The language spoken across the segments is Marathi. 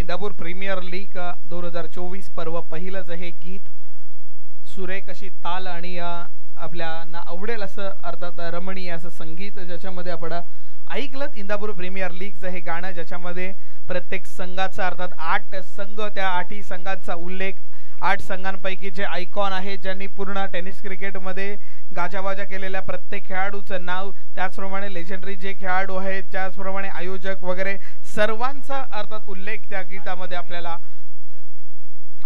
इंदापूर प्रीमियर लीग 2024 पर्व पहिलंच हे गीत सुरेख अशी ताल आणि आपल्याला आवडेल असं अर्थात रमणीय असं संगीत ज्याच्यामध्ये आपण ऐकलं इंदापूर प्रीमियर लीगचं हे गाणं ज्याच्यामध्ये प्रत्येक संघाचा अर्थात 8 संघ त्या 8ही संघांचा उल्लेख 8 संघांपैकी जे आयकॉन आहे ज्यांनी पूर्ण टेनिस क्रिकेटमध्ये गाजावाजा केलेल्या प्रत्येक खेळाडूचं नाव त्याचप्रमाणे लेजेंडरी जे खेळाडू आहेत त्याचप्रमाणे आयोजक वगैरे सर्वांचा अर्थात उल्लेख त्या गीतामध्ये आपल्याला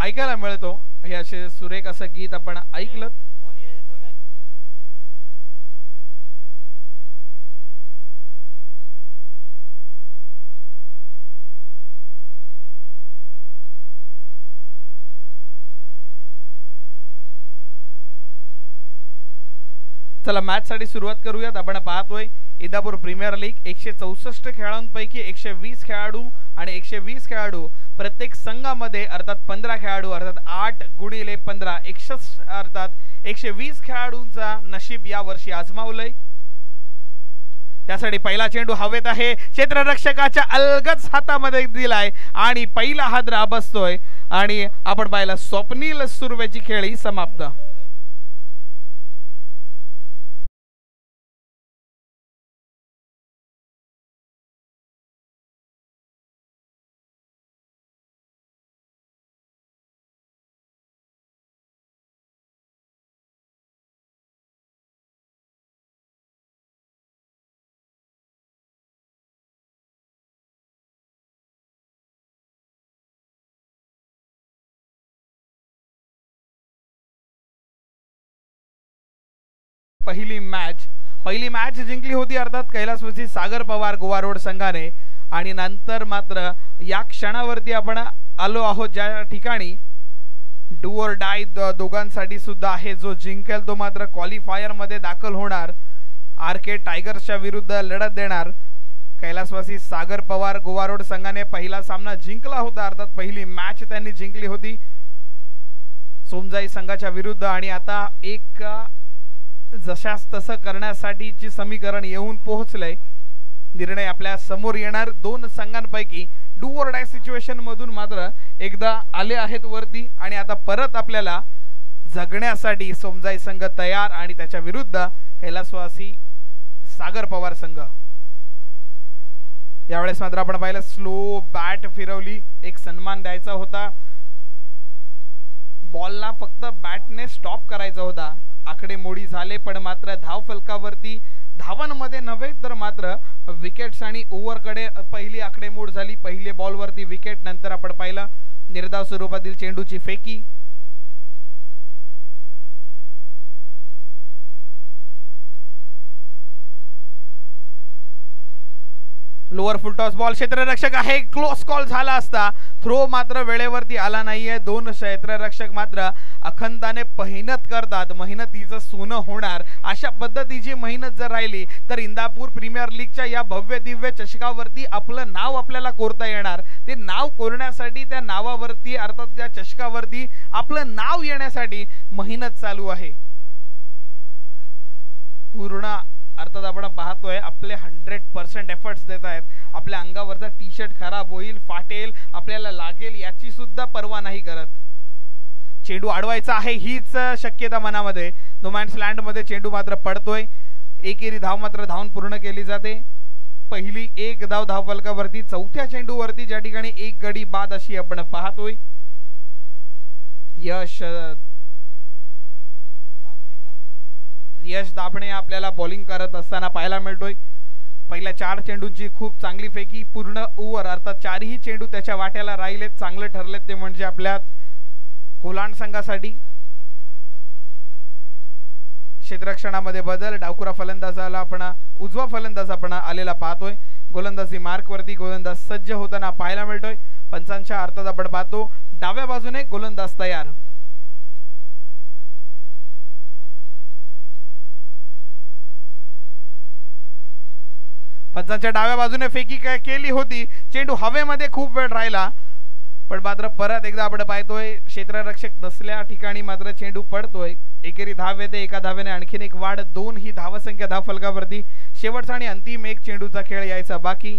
ऐकायला मिळतो। हे असे सुरेख असं गीत आपण ऐकलं। चला मॅच साठी सुरुवात करूयात। आपण पाहतोय इंदापूर प्रीमियर लीग 164 खेळाडूंपैकी 120 खेळाडू आणि 120 खेळाडू प्रत्येक संघामध्ये अर्थात 15 खेळाडू अर्थात 8 गुणिले 15 अर्थात 120 खेळाडूंचा नशीब या वर्षी आजमावलंय। त्यासाठी पहिला चेंडू हवेत आहे, क्षेत्ररक्षकाच्या अलगद हातामध्ये दिलाय आणि पहिला हादरा बसतोय आणि आपण पाहिलं स्वप्नील सुर्वेची खेळी समाप्त। पहिली मॅच जिंकली होती अर्थात कैलासवासी सागर पवार गोवा रोड संघाने आणि नंतर मात्र या क्षणावरती आपण आलो आहोत ज्या ठिकाणी डू और डाय दोघांसाठी सुद्धा आहे। जो जिंकेल तो मात्र क्वालिफायर मध्ये दाखल होणार, आरके टायगर्सच्या विरुद्ध लढत देणार। कैलासवासी सागर पवार गोवा रोड संघाने पहिला सामना जिंकला होता अर्थात पहिली मॅच त्यांनी जिंकली होती सोमजाई संघाच्या विरुद्ध आणि आता एक जशास तसं करण्यासाठीची समीकरण येऊन पोहोचलंय। निर्णय आपल्या समोर येणार। दोन संघांपैकी डू और डाय सिच्युएशन मधून मात्र एकदा आले आहेत वरती आणि आता परत आपल्याला जगण्यासाठी सोमजाई संघ तयार आणि त्याच्या विरुद्ध कैलासवासी सागर पवार संघ। यावेळेस मात्र आपण पाहिलं स्लो बॅट फिरवली, एक सन्मान द्यायचा होता, बॉलला फक्त बॅटने स्टॉप करायचा होता। आकडेमोडी झाले पण मात्र धाव फलकावरती धावांमध्ये नव्हे तर मात्र विकेट्स आणि ओव्हरकडे पहिली आकडेमोड झाली। पहिले बॉलवरती विकेट, नंतर आपण पाहिलं निर्धाव स्वरूपातील चेंडूची फेकी। लोअर फुल टॉस बॉल, क्षेत्ररक्षक आहे, क्लोज कॉल झाला असता, थ्रो मात्र वेळेवरती आला नाहीये। दोन क्षेत्ररक्षक मात्र अखंडाने मेहनत करतात, मेहनतीचं सोनं होणार अशा पद्धतीची मेहनत जर राहिली तर इंदापूर प्रीमियर लीगच्या या भव्य दिव्य चषकावरती आपलं नाव आपल्याला कोरता येणार। ते नाव कोरण्यासाठी त्या नावावरती अर्थात त्या चषकावरती आपलं नाव येण्यासाठी मेहनत चालू आहे पूर्ण अर्थात आपण पाहतोय आपले 100% एफर्ट्स देत आहेत। आपल्या अंगावरचा टी शर्ट खराब होईल, फाटेल, आपल्याला लागेल याची सुद्धा पर्वा नाही करत। चेंडू अडवायचा आहे हीच शक्यता मनामध्ये। नो मॅन्स लँड मध्ये चेंडू मात्र पडतोय, एकेरी धाव मात्र धावून पूर्ण केली जाते। पहिली एक धाव धावफलकावरती, चौथ्या चेंडूवरती ज्या ठिकाणी एक गडी बाद अशी आपण पाहतोय। यश दाभणे आपल्याला बॉलिंग करत असताना पाहायला मिळतोय। पहिल्या 4 चेंडूंची खूप चांगली फेकी, पूर्ण ओव्हर अर्थात 4ही चेंडू त्याच्या वाट्याला राहिलेत, चांगले ठरलेत ते म्हणजे आपल्या कोलांड संघासाठी। क्षेत्ररक्षणामध्ये बदल, डावकुरा फलंदाजाला आपण उजवा फलंदाज आपण आलेला पाहतोय। गोलंदाजी मार्क वरती गोलंदाज सज्ज होताना पाहायला मिळतोय। पंचांच्या अर्थात आपण पाहतो डाव्या बाजूने गोलंदाज तयार। पंचांच्या डाव्या बाजूने फेकी केली होती, चेंडू हवेमध्ये खूप वेळ राहिला पण मात्र परत एकदा आपण पाहतोय क्षेत्ररक्षक नसल्या ठिकाणी मात्र चेंडू पडतोय। एकेरी धाव येते, एका धावेने आणखीन एक वाढ, 2 ही धावसंख्या धाव फलकावरती। शेवटचा आणि अंतिम एक चेंडूचा खेळ यायचा बाकी।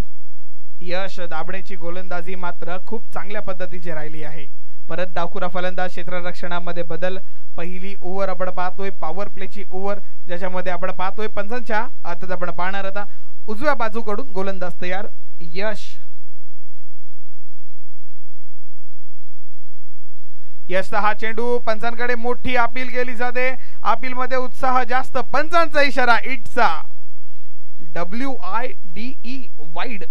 यश दाबणेची गोलंदाजी मात्र खूप चांगल्या पद्धतीची राहिली आहे. परत डावखुरा फलंदाज क्षेत्ररक्षणामध्ये बदल. पहिली ओव्हर आपण पाहतोय पॉवर प्लेची ओव्हर, ज्याच्यामध्ये आपण पाहतोय पंचांच्या आता आपण पाहणार आता उजव्या बाजूकडून गोलंदाज तयार यश. यशचा हा चेंडू पंचांकडे मोठी अपील केली जाते. अपील मध्ये उत्साह जास्त. पंचांचा इशारा इटचा WIDE वाईड.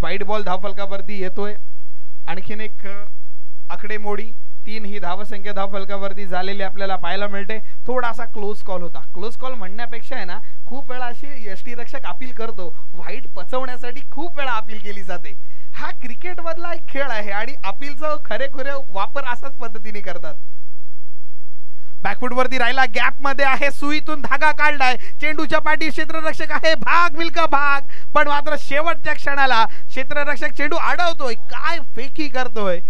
वाईड बॉल धावफलकावरती येतोय. आणखीन एक आकडेमोडी 3 ही धावसंख्या धावफलकावरती झालेली आपल्याला पाहायला मिळते. थोडासा क्लोज कॉल होता. क्लोज कॉल म्हणण्यापेक्षा आहे ना खूप वेळा अशी यष्टीरक्षक अपील करतो. व्हाईट पचवण्यासाठी खूप वेळा अपील केली जाते. हा क्रिकेट मधला एक खेळ आहे आणि अपीलचा खरेखुरे वापर असाच पद्धतीने करतात. बॅकफुट वरती राहिला, गॅप मध्ये आहे, सुईतून धागा काढलाय, चेंडूच्या पाठी क्षेत्ररक्षक आहे, भाग मिल्का भाग, पण मात्र शेवटच्या क्षणाला क्षेत्ररक्षक चेंडू अडवतोय. काय फेकी करतोय.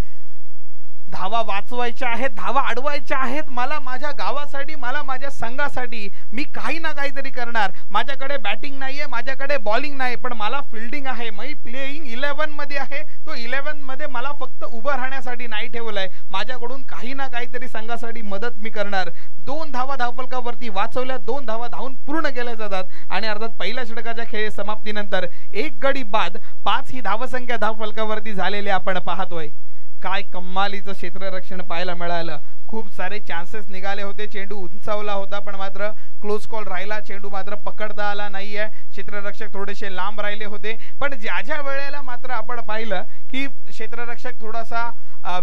धावा वाचवायच्या आहेत, धावा अडवायच्या आहेत. मला माझ्या गावासाठी, मला माझ्या संघासाठी मी काही ना काहीतरी करणार. माझ्याकडे बॅटिंग नाहीये, माझ्याकडे बॉलिंग नाही, पण मला फिल्डिंग आहे. मी प्लेइंग 11 मध्ये आहे. तो 11 मध्ये मला फक्त उभं राहण्यासाठी नाही ठेवलंय. माझ्याकडून काही ना काहीतरी संघासाठी मदत मी करणार. 2 धावा धावफलकावरती वाचवल्या, 2 धावा धावून पूर्ण केल्या जातात आणि अर्थात पहिल्या षटकाच्या खेळ समाप्तीनंतर 1 गडी बाद 5 ही धावसंख्या धावफलकावरती झालेली आपण पाहतोय. काय कमालीचं क्षेत्ररक्षण पाहायला मिळालं. खूप सारे चान्सेस निघाले होते. चेंडू उंचावला होता पण मात्र क्लोज कॉल राहिला. चेंडू मात्र पकडता आला नाहीये. क्षेत्ररक्षक थोडेसे लांब राहिले होते. पण ज्या वेळेला मात्र आपण पाहिलं की क्षेत्ररक्षक थोडासा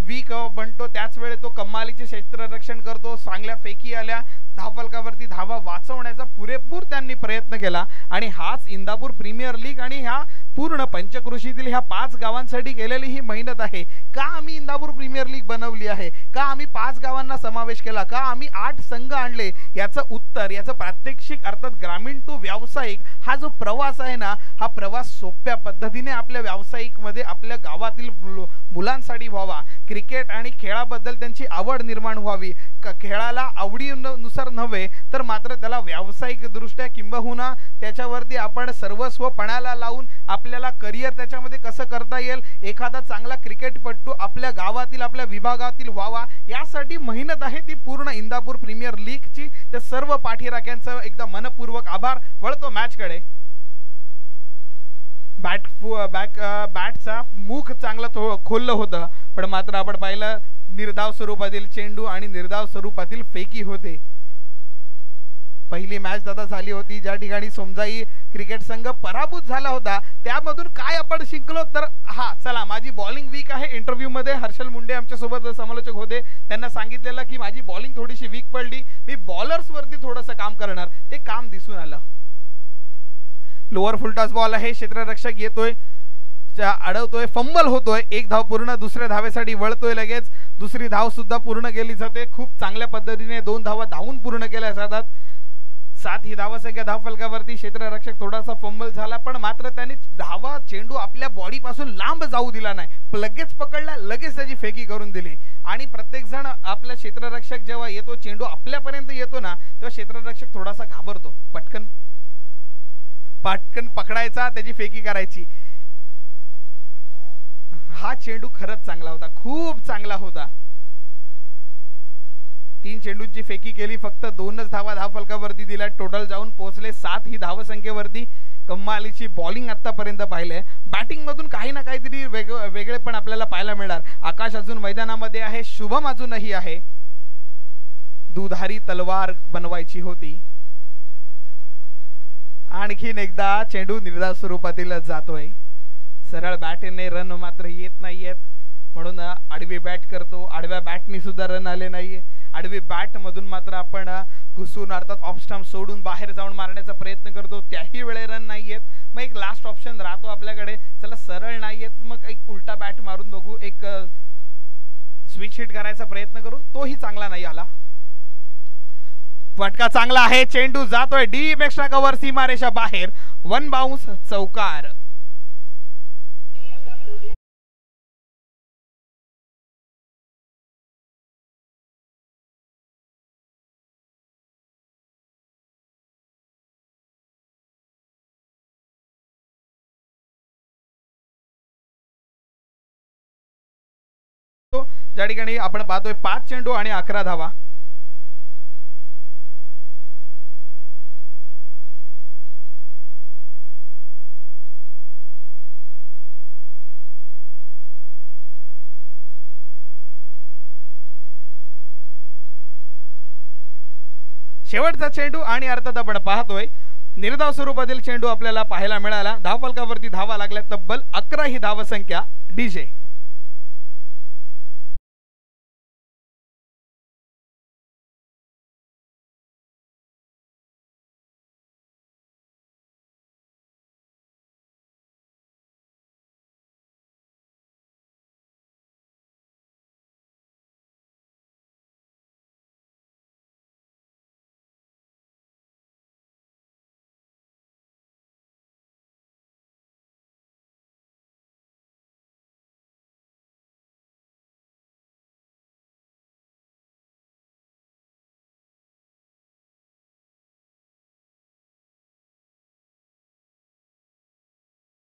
वीक बनतो, त्याच वेळेस तो कमालीचे क्षेत्ररक्षण करतो. चांगल्या फेकी आल्या, धावफलकावरती धावा वाचवण्याचा पुरेपूर त्यांनी प्रयत्न केला आणि हाच इंदापूर प्रीमियर लीग आणि ह्या पूर्ण पंचक्रोशीतील ह्या 5 गावांसाठी केलेली ही मेहनत आहे. का आम्ही इंदापूर प्रीमियर लीग बनवली आहे, का आम्ही 5 गावांना समावेश केला, का आम्ही 8 संघ आणले, याचं उत्तर, याचं प्रात्यक्षिक अर्थात ग्रामीण टू व्यावसायिक हा जो प्रवास आहे ना, हा प्रवास सोप्या पद्धतीने आपल्या व्यावसायिक मध्ये आपल्या गावातील मुलांसाठी व्हावा. क्रिकेट आणि खेळाबद्दल त्यांची आवड निर्माण व्हावी. खेळाला आवडीनुसार नव्हे तर मात्र त्याला व्यावसायिक दृष्ट्या किंबहुना त्याच्यावरती आपण सर्वस्व पणाला लावून आपल्याला करिअर त्याच्यामध्ये कसं करता येईल, एखादा चांगला क्रिकेटपटू आपल्या गावातील आपल्या विभागातील व्हावा, यासाठी मेहनत आहे ती पूर्ण इंदापूर प्रीमियर लीगची. त्या सर्व पाठीराख्यांचं एकदा मनपूर्वक आभार. वळतो मॅच कडे. बॅटचा मुख चांगलं खोललं होतं पण मात्र आपण पाहिलं निर्धाव स्वरूपातील चेंडू आणि निर्धाव स्वरूपातील फेकी होते. पहिली मॅच दादा झाली होती ज्या ठिकाणी सोमजाई क्रिकेट संघ पराभूत झाला होता. त्यामधून काय आपण शिकलो तर हा चला माझी बॉलिंग वीक आहे. इंटरव्ह्यू मध्ये हर्षल मुंडे आमच्या सोबत समालोचक होते, त्यांना सांगितलेलं की माझी बॉलिंग थोडीशी वीक पडली, मी बॉलर्स वरती थोडंसं काम करणार. ते काम दिसून आलं. लोअर फुलटॉस बॉल आहे, क्षेत्ररक्षक येतोय, अडवतोय, फंबल होतोय, 1 धाव पूर्ण, दुसऱ्या धावेसाठी वळतोय, लगेच दुसरी धाव सुद्धा पूर्ण केली जाते. खूप चांगल्या पद्धतीने 2 धावा धावून पूर्ण केल्या जातात. 7 ही धावसंख्या धावफलकावरती. क्षेत्ररक्षक थोडासा फंबल झाला पण मात्र त्याने धावा चेंडू आपल्या बॉडी पासून लांब जाऊ दिला नाही, लगेच पकडला, लगेच त्याची फेकी करून दिली. आणि प्रत्येक जण आपला क्षेत्ररक्षक जेव्हा येतो, चेंडू आपल्यापर्यंत येतो ना, तेव्हा क्षेत्ररक्षक थोडासा घाबरतो. पटकन पकडायचा, त्याची फेकी करायची. हा चेंडू खरंच चांगला होता, खूप चांगला होता. 3 चेंडूंची फेकी केली, फक्त 2च धावा धावफलकावरती दिल्या. टोटल जाऊन पोहोचले 7 ही धावसंख्येवरती. कमालीची बॉलिंग आतापर्यंत पाहिलंय. बॅटिंग मधून काही ना काहीतरी वेगळे पण आपल्याला पाहायला मिळणार. आकाश अजून मैदानामध्ये आहे, शुभम अजूनही आहे. दुधारी तलवार बनवायची होती. आणखीन एकदा चेंडू निर्धाव स्वरूपातील जातोय. सरळ बॅटने रन मात्र येत नाहीयेत, म्हणून आडवी बॅट करतो. आडव्या बॅटनी सुद्धा रन आले नाहीये. आडवी बॅट मधून मात्र आपण घुसून अर्थात ऑफ स्टंप सोडून बाहेर जाऊन मारण्याचा प्रयत्न करतो, त्याही वेळे रन नाहीयेत. मग एक लास्ट ऑप्शन राहतो आपल्याकडे, चला सरळ नाहीयेत मग एक उलटा बॅट मारून बघू, एक स्विच हिट करायचा प्रयत्न करू. तोही चांगला नाही आला. फटका चांगला आहे, चेंडू जातोय डीप एक्स्ट्रा कव्हर, सीमारेषा बाहेर, 1 बाउन्स, चौकार. ज्या ठिकाणी आपण पाहतोय 5 चेंडू आणि 11 धावा. शेवटचा चेंडू आणि अर्थात आपण पाहतोय निर्धाव स्वरूपातील चेंडू आपल्याला पाहायला मिळाला. धावफलकावरती धावा लागल्या तब्बल 11 ही धावसंख्या डीजे.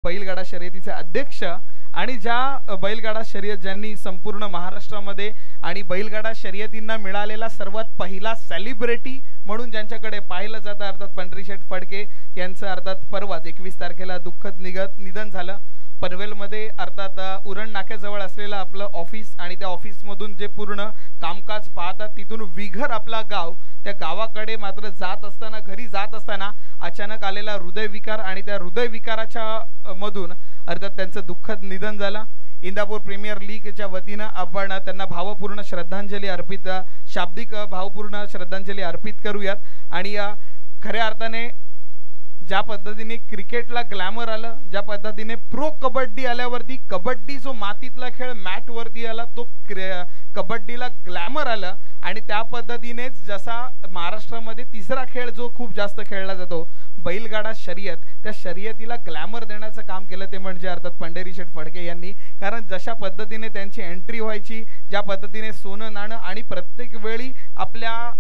बैलगाडा शर्यतीचे अध्यक्ष आणि ज्या बैलगाडा शर्यत ज्यांनी संपूर्ण महाराष्ट्रामध्ये आणि बैलगाडा शर्यतींना मिळालेला सर्वात पहिला सेलिब्रिटी म्हणून ज्यांच्याकडे पाहिलं जातं अर्थात पंढरीशेठ फडके यांचं अर्थात परवाच 21 तारखेला दुःखद निधन झालं. पनवेलमध्ये अर्थात उरण नाक्याजवळ असलेलं आपलं ऑफिस आणि त्या ऑफिसमधून जे पूर्ण कामकाज पाहतात तिथून विघर आपला गाव, त्या गावाकडे मात्र जात असताना घरी जात असताना अचानक आलेला हृदयविकार आणि त्या हृदयविकाराच्या मधून अर्थात त्यांचं दुःखद निधन झालं. इंदापूर प्रीमियर लीगच्या वतीनं आपण त्यांना भावपूर्ण श्रद्धांजली अर्पित शाब्दिक भावपूर्ण श्रद्धांजली अर्पित करूयात. आणि खऱ्या अर्थाने ज्या पद्धतीने क्रिकेटला ग्लॅमर आलं, ज्या पद्धतीने प्रो कबड्डी आल्यावरती कबड्डी जो मातीतला खेळ मॅट वरती आला तो कबड्डीला ग्लॅमर आलं आणि त्या पद्धतीनेच जसा महाराष्ट्रामध्ये तिसरा खेळ जो खूप जास्त खेळला जातो बैलगाडा शर्यत, त्या शर्यतीला ग्लॅमर देण्याचं काम केलं ते म्हणजे अर्थात पंढरीशेठ फडके यांनी. कारण जशा पद्धतीने त्यांची एंट्री व्हायची, ज्या पद्धतीने सोनं नाणं आणि प्रत्येक वेळी आपल्या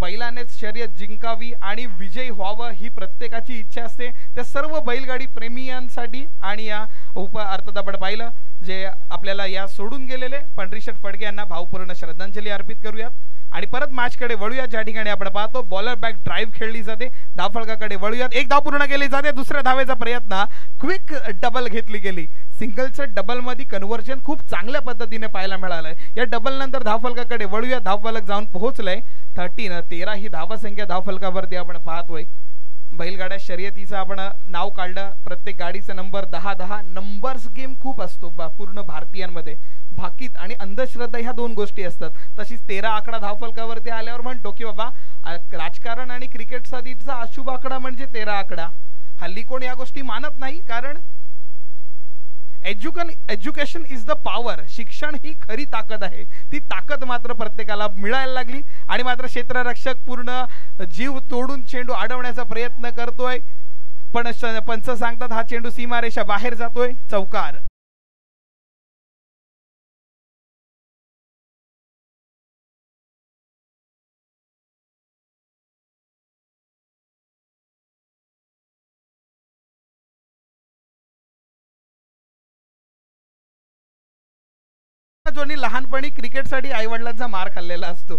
बैलानेच शर्यत जिंकावी आणि विजयी व्हावं ही प्रत्येकाची इच्छा असते. त्या सर्व बैलगाडी प्रेमीयांसाठी आणि या अर्थात आपण पाहिलं जे आपल्याला या सोडून गेलेले पंढरीशेठ फडके यांना भावपूर्ण श्रद्धांजली अर्पित करूयात. आणि परत मॅचकडे वळूयात ज्या ठिकाणी आपण पाहतो बॉलर बॅक ड्राईव्ह खेळली जाते. धावफलकाकडे वळूयात. एक धाव पूर्ण केली जाते. दुसऱ्या धावेचा प्रयत्न क्विक डबल घेतली गेली. सिंगलचं डबल मध्ये कन्व्हर्जन खूप चांगल्या पद्धतीने पाहायला मिळालंय. या डबल नंतर धावफलकाकडे वळूयात. धावफलक जाऊन पोहोचलंय 13 ही धावसंख्या धावफलकावरती आपण पाहतोय. बैलगाड्या शर्यतीचं आपण नाव काढलं. प्रत्येक गाडीचा नंबर 10-10. नंबर्स गेम खूप असतो पूर्ण भारतीयांमध्ये. भाकीत आणि अंधश्रद्धा ह्या दोन गोष्टी असतात. तशीच 13 आकडा धावफलकावरती आल्यावर म्हणतो की बाबा राजकारण आणि क्रिकेट साठीचा अशुभ आकडा म्हणजे 13 आकडा. हल्ली कोण या गोष्टी मानत नाही. कारण एज्युकेशन इज द पॉवर. शिक्षण ही खरी ताकद आहे. ती ताकद मात्र प्रत्येकाला मिळायला लागली आणि मात्र क्षेत्ररक्षक पूर्ण जीव तोडून चेंडू अडवण्याचा प्रयत्न करतोय. पण पंच सांगतात हा चेंडू सीमारेषा बाहेर जातोय. चौकार. जोनी लहानपणी क्रिकेटसाठी आई वडिलांचा मार खाल्लेला असतो.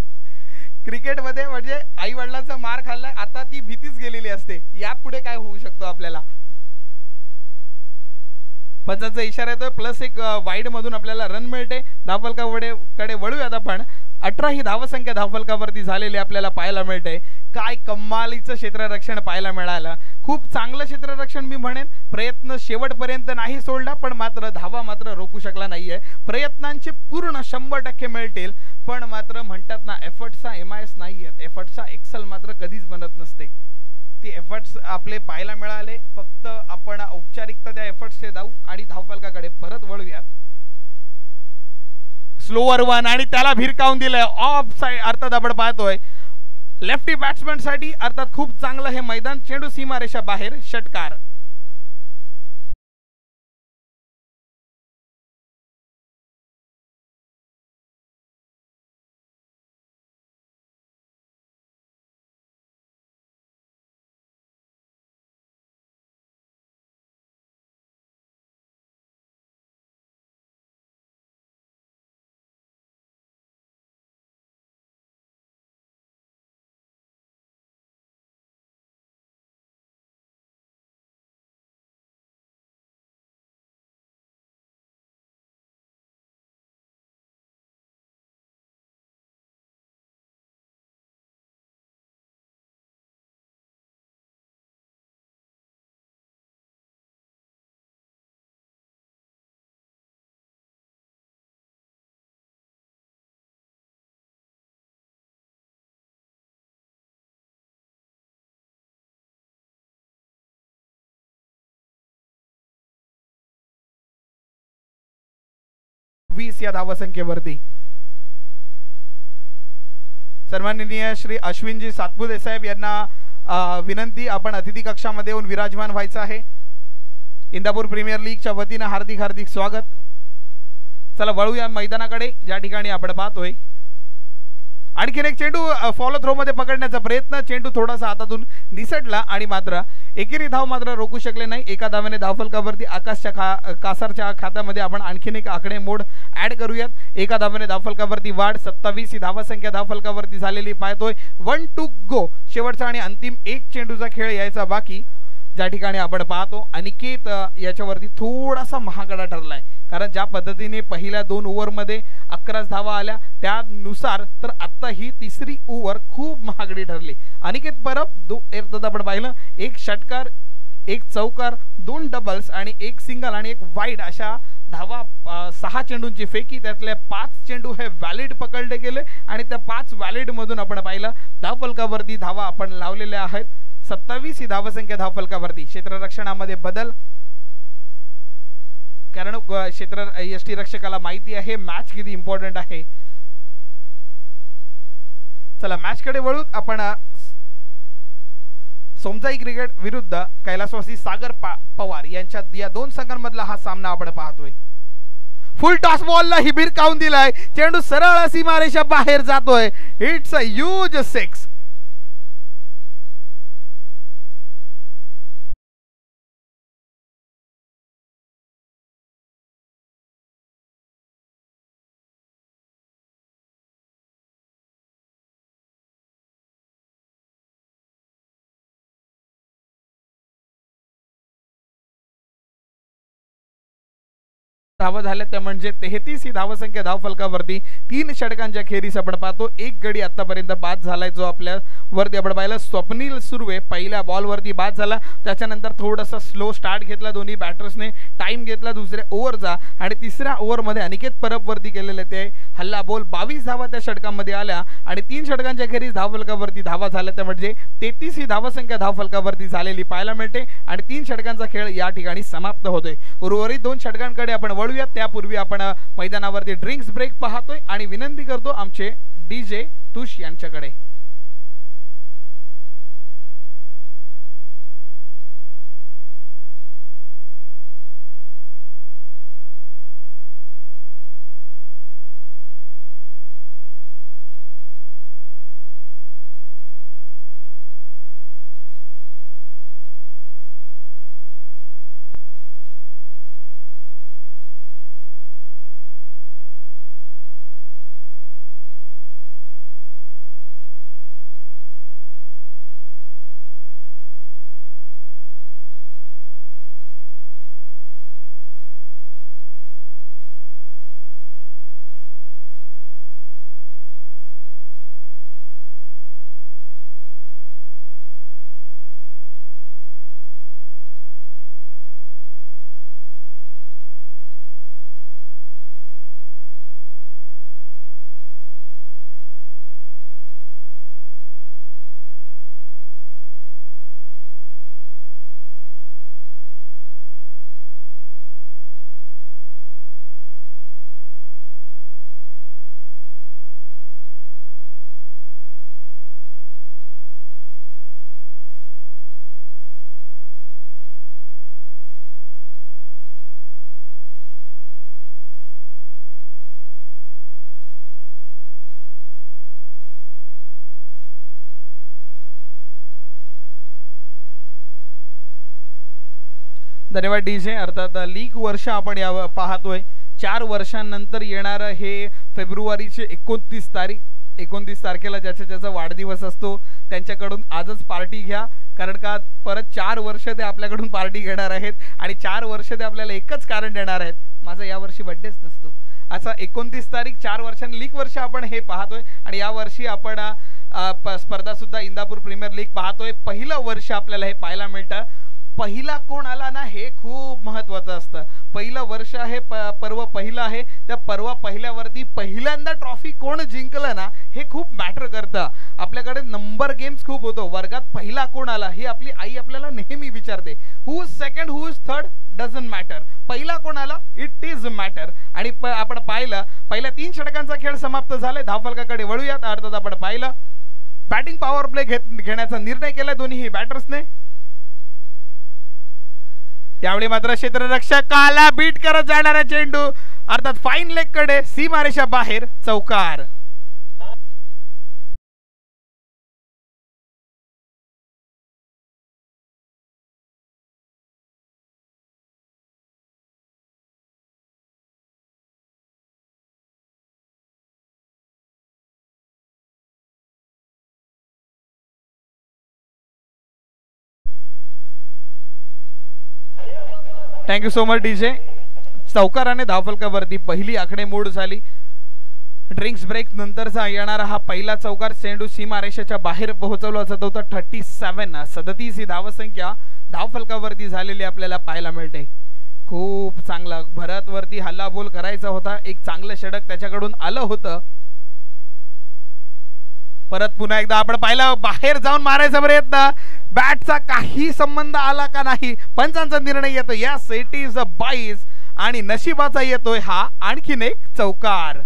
क्रिकेटमध्ये म्हणजे आई वडिलांचा मार खाल्लाय आता ती भीतीच गेलेली असते. यापुढे काय होऊ शकतो आपल्याला. पंचांचा इशारा येतोय. प्लस एक वाईड मधून आपल्याला रन मिळते. धावफलकाकडे वळूयात आपण. 18 ही धावसंख्या धावफलकावरती झालेली आपल्याला पाहायला मिळते. काय कमालीचं क्षेत्ररक्षण पाहायला मिळालं. खूप चांगलं क्षेत्ररक्षण मी म्हणेन. प्रयत्न शेवटपर्यंत नाही सोडला पण मात्र धावा मात्र रोखू शकला नाहीये. प्रयत्नांचे पूर्ण 100% मिळतील पण मात्र म्हणतात ना एफर्ट्सचा MIS नाही आहेत. एफर्ट्सचा एक्सेल मात्र कधीच बनत नसते. ती एफर्ट्स आपले पाहायला मिळाले. फक्त आपण औपचारिकता त्या एफर्ट्सचे जाऊ आणि धावफलकाकडे परत वळूयात. स्लोअर वन आणि त्याला भिरकावून दिलंय ऑफ साइड. अर्थात आपण पाहतोय लेफ्टी बॅट्समन साठी अर्थात खूप चांगलं हे मैदान. चेंडू सीमारेषा बाहेर. षटकार. 20 या धावसंख्येवरती. सन्माननीय श्री अश्विनजी सातपुते साहेब यांना विनंती, आपण अतिथी कक्षामध्ये येऊन विराजमान व्हायचं आहे. इंदापूर प्रीमियर लीगच्या वतीने हार्दिक हार्दिक स्वागत. चला वळूया मैदानाकडे, ज्या ठिकाणी आपण पाहतोय आणखीन एक चेंडू फॉलो थ्रो मध्ये पकडण्याचा प्रयत्न. चेंडू थोडासा हातातून निसटला आणि मात्र एकेरी धाव मात्र रोखू शकले नाही. एका धावेने धावफलकावरती आकाशच्या कासारच्या खात्यामध्ये आपण आणखीन एक आकडे मोड ऍड करूयात. एका धावेने धावफलकावरती वाढ 27 ही धावसंख्या धावफलकावरती झालेली पाहतोय. 1 टू गो, शेवटचा आणि अंतिम एक चेंडूचा खेळ यायचा बाकी. ज्या ठिकाणी आपण पाहतो अनिकेत याच्यावरती थोडासा महागडा ठरलाय, कारण ज्या पद्धतीने पहिल्या 2 ओव्हरमध्ये 11 धावा आल्या त्यानुसार तर आता ही तिसरी ओव्हर खूप महागडी ठरली. अनिकेत परब आपण पाहिलं, एक षटकार, एक चौकार, 2 डबल्स आणि एक सिंगल आणि एक वाईड अशा धावा 6 चेंडूंची फेकी. त्यातले 5 चेंडू हे व्हॅलिड पकडले गेले आणि त्या 5 व्हॅलिड मधून आपण पाहिलं धावफलकावरती धावा आपण लावलेल्या आहेत. 27 ही धावसंख्या धावफलकावरती. क्षेत्ररक्षणामध्ये बदल, कारण क्षेत्र यष्टीरक्षकाला माहिती आहे मॅच किती इम्पॉर्टंट आहे. चला मॅच कडे वळू. आपण सोमजाई क्रिकेट विरुद्ध कैलासवासी सागर पवार यांच्या या 2 संघांमधला हा सामना आपण पाहतोय. फुल टॉस बॉलला ही भिरकावून दिलाय, चेंडू सरळ सीमारेषा बाहेर जातोय. It's a huge 6. धावा झाल्या त्या म्हणजे 33 ही धावसंख्या धावफलकावरती. 3 षटकांच्या खेरीस आपण पाहतो. एक गडी आतापर्यंत बाद झालाय, जो आपल्या वरती आपण पाहिलं स्वप्नील सुर्वे पहिल्या बॉलवरती बाद झाला. त्याच्यानंतर थोडासा स्लो स्टार्ट घेतला दोन्ही बॅटर्सने, टाइम घेतला दुसऱ्या ओव्हरचा आणि तिसऱ्या ओव्हरमध्ये अनिकेत परब वरती केलेले ते हल्ला बोल. 22 धावा त्या षटकांमध्ये आल्या आणि 3 षटकांच्या खेरीस धावफलकावरती धावा झाल्या त्या म्हणजे 33 ही धावसंख्या धावफलकावरती झालेली पाहायला मिळते आणि 3 षटकांचा खेळ या ठिकाणी समाप्त होतोय. उर्वरित 2 षटकांकडे आपण वळूयात. त्यापूर्वी आपण मैदानावरती ड्रिंक्स ब्रेक पाहतोय आणि विनंती करतो आमचे डीजे तुष यांच्याकडे. धन्यवाद डीजे. अर्थात लीग वर्ष आपण या पाहतोय. 4 वर्षांनंतर येणारं हे फेब्रुवारीचे 29 तारखेला ज्याचा वाढदिवस असतो त्यांच्याकडून आजच पार्टी घ्या, कारण का परत 4 वर्ष ते आपल्याकडून पार्टी घेणार आहेत आणि 4 वर्ष ते आपल्याला एकच कारण देणार आहेत, माझा या वर्षी बर्थडेच नसतो. असा 29 तारीख 4 वर्षांनी लीग वर्ष आपण हे पाहतोय आणि या वर्षी आपण स्पर्धा सुद्धा इंदापूर प्रीमियर लीग पाहतोय. पहिलं वर्ष आपल्याला हे पाहायला मिळतं. पहिला कोण आला ना हे खूप महत्त्वाचं असतं. पहिलं वर्ष आहे पर्व पहिलं पहिलं आहे त्या परवा पहिल्यावरती पहिल्यांदा ट्रॉफी कोण जिंकलं ना हे खूप मॅटर करतं. आपल्याकडे नंबर गेम्स खूप होतो, वर्गात पहिला कोण आला ही आपली आई आपल्याला नेहमी विचारते. Who is second who is third doesn't matter, पहिला कोण आला इट इज मॅटर. आणि आपण पाहिलं पहिल्या 3 षटकांचा खेळ समाप्त झालाय. धावफलकाकडे वळूयात. अर्थात आपण पाहिलं बॅटिंग पॉवर प्ले घेण्याचा निर्णय केला दोन्ही बॅटर्सने. यावेळी मात्र क्षेत्ररक्षकाला बीट करत जाणारा चेंडू अर्थात फाईन लेग कडे सीमारेषा बाहेर, चौकार. Thank you so much DJ. चौकाराने धावफलकावरती पहिली आकडेमोड झाली. ड्रिंक्स ब्रेक नंतरचा येणारा हा पहिला चौकार चेंडू सीमारेषेच्या बाहेर पोहोचवला जात होता. 37 ही धावसंख्या धावफलकावरती झालेली आपल्याला पाहायला मिळते. खूप चांगला भरत वरती हल्लाबोल करायचा होता. एक चांगलं षटक त्याच्याकडून आलं होतं. परत पुन्हा एकदा आपण पाहिलं बाहेर जाऊन मारायचा प्रयत्न, बॅटचा काही संबंध आला का नाही. पंचांचा निर्णय येतो यस इट इज अ 22 आणि नशिबाचा येतोय हा आणखीन एक चौकार.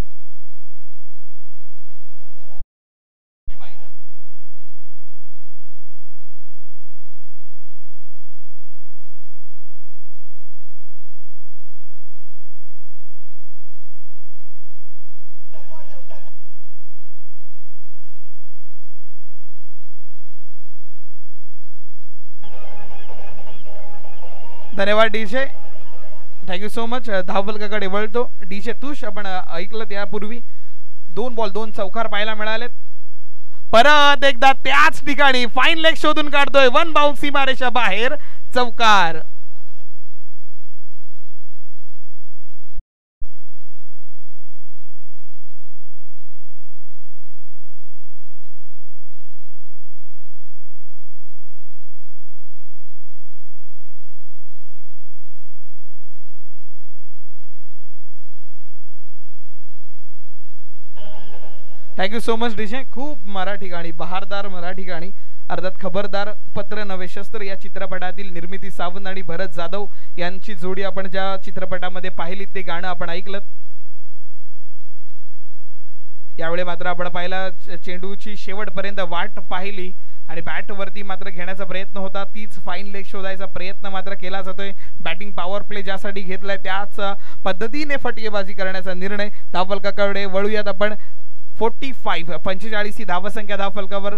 धन्यवाद डीजे, थँक्यू सो मच. धावफलकाकडे वळतो डीजे तुष. आपण ऐकलं त्यापूर्वी 2 बॉल 2 चौकार पाहायला मिळालेत. परत एकदा त्याच ठिकाणी फाईन लेग शोधून काढतोय. 1 बाउन्स सीमारेषा बाहेर, चौकार. Thank you so much DJ. खूप मराठी गाणी, बहारदार मराठी गाणी. अर्थात खबरदार पत्र नवे शस्त्र या चित्रपटातील निर्मिती सावंत आणि भरत जाधव यांची जोडी आपण ज्या चित्रपटामध्ये पाहिली ते गाणं आपण ऐकलं. यावेळी मात्र आपण पाहिला चेंडूची शेवटपर्यंत वाट पाहिली आणि बॅट वरती मात्र घेण्याचा प्रयत्न होता. तीच फाईन लेग शोधायचा प्रयत्न मात्र केला जातोय. बॅटिंग पॉवर प्ले ज्यासाठी घेतलाय त्याच पद्धतीने फटकेबाजी करण्याचा निर्णय. धावफलकाकडे वळूयात आपण. 45 ही धावसंख्या धावफलकावर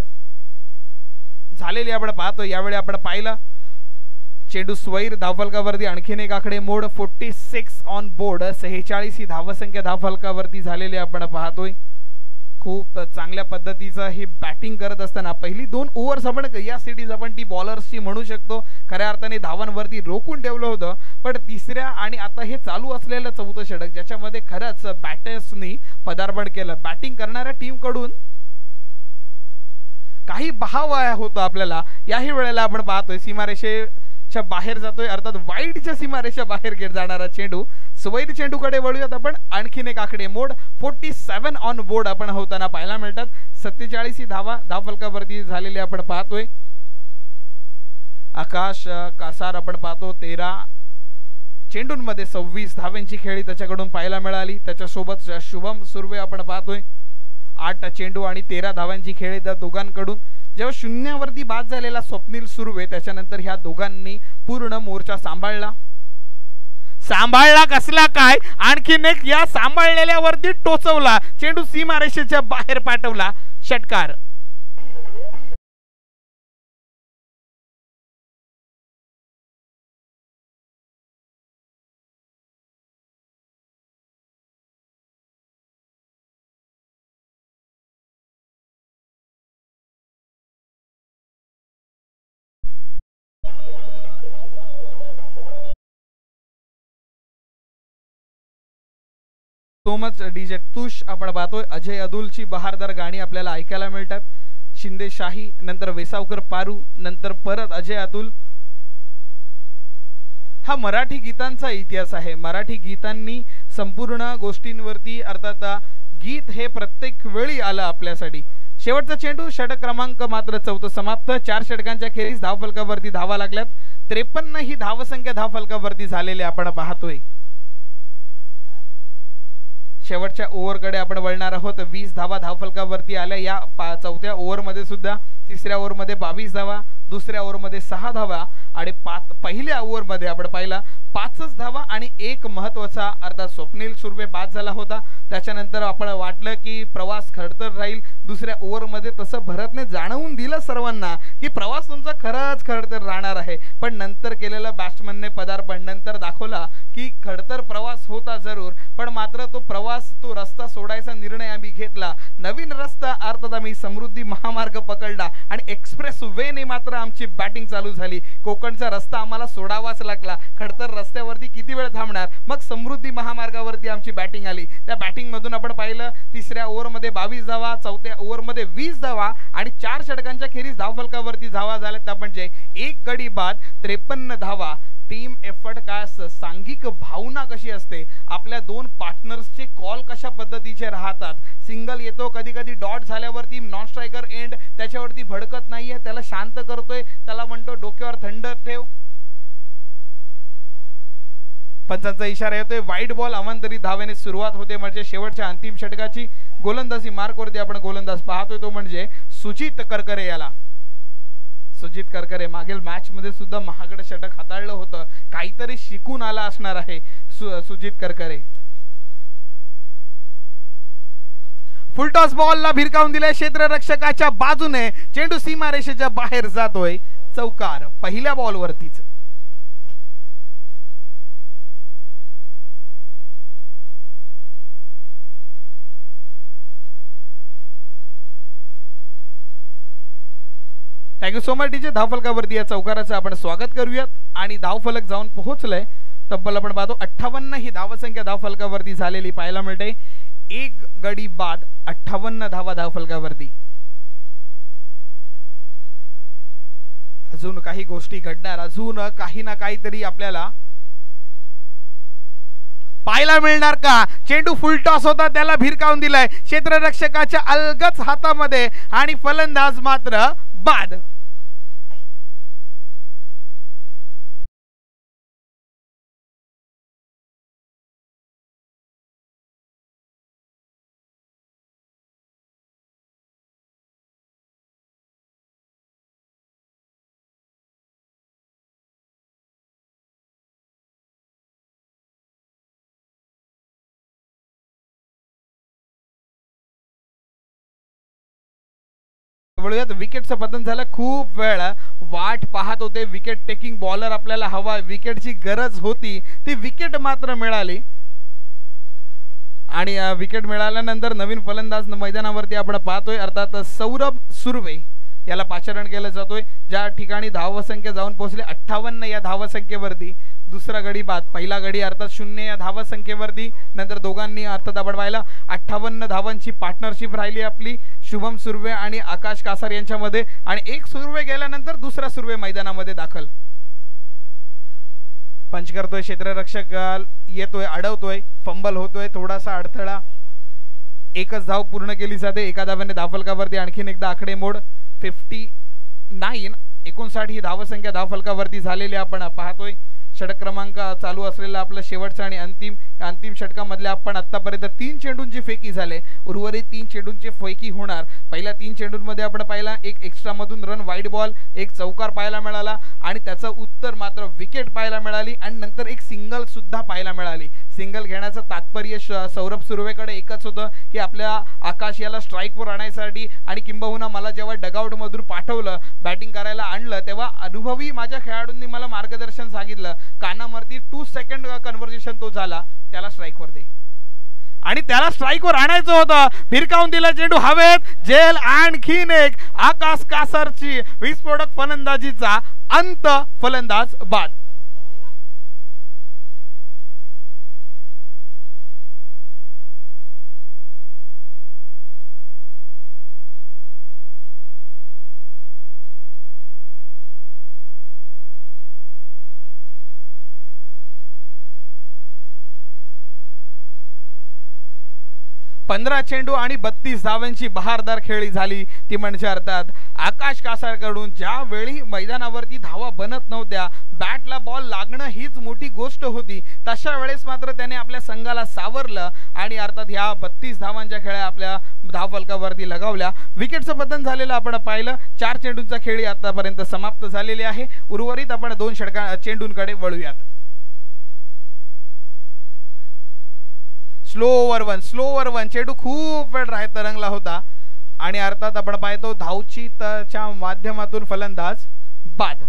झालेली आपण पाहतो. यावेळी आपण पाहिलं चेंडू स्वैर धावफलकावरती आणखीन एक आकडे मोड. 46 ऑन बोर्ड. 46 ही धावसंख्या धावफलकावरती झालेली आपण पाहतोय. खूप चांगल्या पद्धतीचं हे बॅटिंग करत असताना पहिली 2 ओव्हर्स आपण या सिटीज आपण ती बॉलर्सची म्हणू शकतो. खऱ्या अर्थाने धावांवरती रोखून ठेवलं होतं. पण तिसऱ्या आणि आता हे चालू असलेलं 4थं षटक ज्याच्यामध्ये खरंच बॅटर्सनी पदार्पण केलं. बॅटिंग करणाऱ्या टीम कडून काही बहाव होतं आपल्याला. याही वेळेला आपण पाहतोय सीमारेषेच्या बाहेर जातोय. अर्थात वाईडच्या सीमारेषेच्या बाहेर घेत जाणारा चेंडू. स्वैर चेंडूकडे वळूयात आपण. आणखीन एक आकडे मोड. 47 ऑन बोर्ड आपण होताना पाहायला मिळतात. 47 ही धावा धावफलकावरती झालेली आपण पाहतोय. आकाश कासार आपण पाहतो 13 चेंडूंमध्ये 26 धावांची खेळी त्याच्याकडून पाहायला मिळाली. त्याच्यासोबत शुभम सुर्वे आपण पाहतोय 8 चेंडू आणि 13 धावांची खेळी त्या दोघांकडून. जेव्हा शून्यावरती बाद झालेला स्वप्नील सुर्वे त्याच्यानंतर ह्या दोघांनी पूर्ण मोर्चा सांभाळला. कसला काय, आणखीन एक या सांभाळलेल्यावरती टोचवला. चेंडू सीमारेषेच्या बाहेर पाठवला, षटकार. So much DJ तुष. आपण पाहतोय अजय अतुलची बहारदार गाणी आपल्याला ऐकायला मिळतात. शिंदे शाही, नंतर वेसावकर पारू, नंतर परत अजय अतुल. हा मराठी गीतांचा इतिहास आहे. मराठी गीतांनी संपूर्ण गोष्टींवरती अर्थात गीत हे प्रत्येक वेळी आलं आपल्यासाठी. शेवटचा चेंडू, षटक क्रमांक मात्र 14 समाप्त. 4 षटकांच्या खेरीज धावफलकावरती धावा लागल्यात. 53 ही धावसंख्या धावफलकावरती झालेली आपण पाहतोय. शेवटच्या ओव्हरकडे आपण वळणार आहोत. 20 धावा धावफलकावरती आल्या या चौथ्या ओव्हरमध्ये सुद्धा. तिसऱ्या ओव्हरमध्ये 22 धावा, दुसऱ्या ओव्हरमध्ये 6 धावा आणि पहिल्या ओव्हरमध्ये आपण पाहिला 5च धावा आणि एक महत्त्वाचा अर्थात स्वप्नील सुर्वे बाद झाला होता. त्याच्यानंतर आपण वाटलं की प्रवास खडतर राहील. दुसऱ्या ओव्हरमध्ये तसं भरतने जाणवून दिलं सर्वांना की प्रवास तुमचा खरंच खडतर राहणार आहे. पण नंतर केलेलं बॅट्समनने पदार्पण नंतर दाखवला की खडतर प्रवास होता जरूर, पण मात्र तो रस्ता सोडायचा निर्णय आम्ही घेतला. नवीन रस्ता अर्थात आम्ही समृद्धी महामार्ग पकडला आणि एक्सप्रेस वेने मात्र आमची बॅटिंग चालू झाली. कोकणचा रस्ता आम्हाला सोडावाच लागला. खडतर रस्त्यावरती किती वेळ थांबणार, मग समृद्धी महामार्गावरती आमची बॅटिंग आली. त्या बॅटिंग मधून आपण पाहिलं तिसऱ्या ओव्हरमध्ये 22 धावा, चौथ्या ओव्हरमध्ये 20 धावा आणि 4 षटकांच्या खेरीज धावफलकावरती धावा झाल्या त्या म्हणजे 1 गडी बाद 53 धावा. टीम एफर्ट काय असतं, सांघिक भावना कशी असते, आपल्या 2 पार्टनर्सचे कॉल कशा पद्धतीचे राहतात. सिंगल येतो, कधी कधी डॉट झाल्यावरती नॉन स्ट्रायकर एंड त्याच्यावरती भडकत नाहीये, त्याला शांत करतोय, त्याला म्हणतो डोक्यावर थंड ठेव. पंचांचा इशारा येतोय. वाईट बॉल अवांतरित धावेने सुरुवात होते. म्हणजे शेवटच्या अंतिम षटकाची गोलंदाजी मार्कवरती आपण गोलंदाज पाहतोय तो म्हणजे सुजित करकरे. याला सुजित करकरे मागील मॅच मध्ये सुद्धा महागड षटक हाताळलं होतं. काहीतरी शिकून आला असणार आहे सुजित करकरे. फुलटॉस बॉलला भिरकावून दिले क्षेत्ररक्षकाच्या बाजूने. चेंडू सीमारेषेच्या बाहेर जातोय. चौकार पहिल्या बॉलवरतीच. Thank you so much DJ. धावफलकावरती या चौकाराचं आपण स्वागत करूयात आणि धावफलक जाऊन पोहोचलंय. तब्बल आपण पाहतो 58 ही धावसंख्या धावफलकावरती झालेली पाहायला मिळते. 1 गडी बाद 58 धावा धावफलकावरती. अजून काही गोष्टी घडणार, अजून काही ना काहीतरी आपल्याला पाहायला मिळणार का. चेंडू फुल टॉस होता, त्याला भिरकावून दिलाय क्षेत्ररक्षकाच्या अलगद हातामध्ये आणि फलंदाज मात्र बाद. विकेटचं पतन झालं. खूप वेळ वाट पाहत होते विकेट टेकिंग बॉलर आपल्याला हवा, विकेटची गरज होती, ती विकेट मात्र मिळाली आणि विकेट मिळाल्यानंतर नवीन फलंदाज मैदानावरती आपण पाहतोय अर्थात सौरभ सुर्वे याला पाचारण केलं जातोय. ज्या ठिकाणी धावसंख्या जाऊन पोहोचले 58 या धावसंख्येवरती. दुसरा गडी बाद, पहिला गडी अर्थात 0 या धावसंख्येवरती. नंतर दोघांनी अर्थात आपण पाहिला 58 धावांची पार्टनरशिप राहिली आपली शुभम सुर्वे आणि आकाश कासार यांच्यामध्ये. आणि एक सुर्वे गेल्यानंतर दुसरा सुर्वे मैदानामध्ये दाखल. पंच करतोय क्षेत्ररक्षक, येतोय, अडवतोय, फंबल होतोय, थोडासा अडथळा. एकच धाव पूर्ण केली जाते. एका धाव्याने धावफलकावरती आणखीन एकदा आकडे मोड. 59 59 ही धावसंख्या धावफलकावरती झालेली आपण पाहतोय. षटक क्रमांक चालू असलेला आपलं शेवटचा आणि अंतिम षटकामधल्या आपण आतापर्यंत 3 चेंडूंची फेकी झाले. उर्वरित 3 चेंडूंची फेकी होणार. पहिल्या 3 चेंडूंमध्ये आपण पाहिला एक एक्स्ट्रा मधून रन वाईड बॉल, एक चौकार पाहायला मिळाला आणि त्याचं उत्तर मात्र विकेट पाहायला मिळाली आणि नंतर एक सिंगल सुद्धा पाहायला मिळाली. सिंगल घेण्याचं तात्पर्य सौरभ सुर्वेकडे एकच होतं की आपल्या आकाश याला स्ट्राईकवर आणण्यासाठी आणि किंबहुना मला जेव्हा डगआउट मधून पाठवलं बॅटिंग करायला आणलं तेव्हा अनुभवी माझ्या खेळाडूंनी मला मार्गदर्शन सांगितलं. कानावरती 2 सेकंड कन्व्हर्सेशन तो झाला, त्याला स्ट्राईकवर दे आणि त्याला स्ट्राईकवर आणायचं होतं. भिरकावून दिला चेंडू हवेत. जेल आणखीन एक आकाश कासारची विस्फोटक फलंदाजीचा अंत. फलंदाज बाद. 15 चेंडू आणि 32 धावांची बहारदार खेळी झाली ती म्हणजे अर्थात आकाश कासारकडून. ज्यावेळी मैदानावरती धावा बनत नव्हत्या, बॅटला बॉल लागणं हीच मोठी गोष्ट होती, तशा वेळेस मात्र त्याने आपल्या संघाला सावरलं आणि अर्थात ह्या 32 धावांच्या खेळ्या आपल्या धावफलकावरती लगावल्या. विकेटचं पतन झालेलं आपण पाहिलं. 4 चेंडूंचा खेळी आतापर्यंत समाप्त झालेली आहे. उर्वरित आपण 2 चेंडूंकडे वळूयात. स्लो ओव्हर वन चेंडू खूप वेळ तरंगला होता आणि अर्थात आपण पाहतो धावचीच्या माध्यमातून फलंदाज बाद.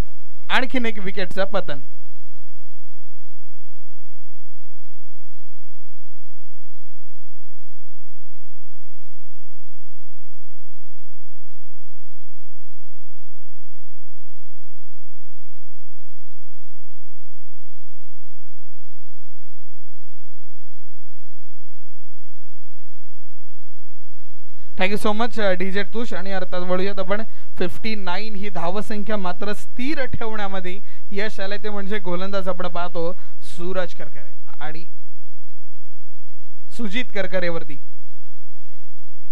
आणखीन एक विकेटचं पतन. Thank you so much DJ तुष. आणि अर्थात वळूयात आपण 59 ही धावसंख्या मात्र स्थिर ठेवण्यामध्ये यश आले ते म्हणजे गोलंदाज आपण पाहतो सूरज करकरे आणि सुजित करकरेवरती.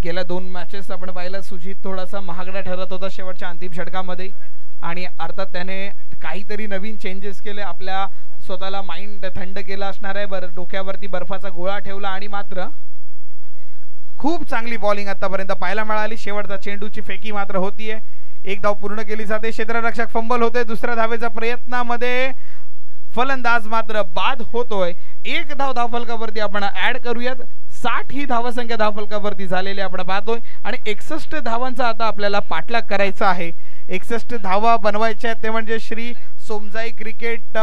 गेल्या 2 मॅचेस आपण पाहिलं सुजित थोडासा महागडा ठरत होता शेवटच्या अंतिम षटकामध्ये आणि अर्थात त्याने काहीतरी नवीन चेंजेस केले, आपल्या स्वतःला माइंड थंड केला असणार आहे, डोक्यावरती बर्फाचा गोळा ठेवला आणि मात्र खूप चांगली बॉलिंग आतापर्यंत पाहायला मिळाली. शेवटचा चेंडूची फेकी मात्र होतीये. एक धाव पूर्ण केली जाते. क्षेत्ररक्षक फंबल होते. दुसऱ्या धावेच्या प्रयत्नामध्ये फलंदाज मात्र बाद होतोय. एक धाव धावफलकावरती आपण ऍड करूयात. 60 ही धावसंख्या धावफलकावरती झालेली आपण पाहतोय आणि 61 धावांचा आता आपल्याला पाठलाग करायचा आहे. 61 धावा बनवायच्या आहेत ते म्हणजे श्री सोमजाई क्रिकेट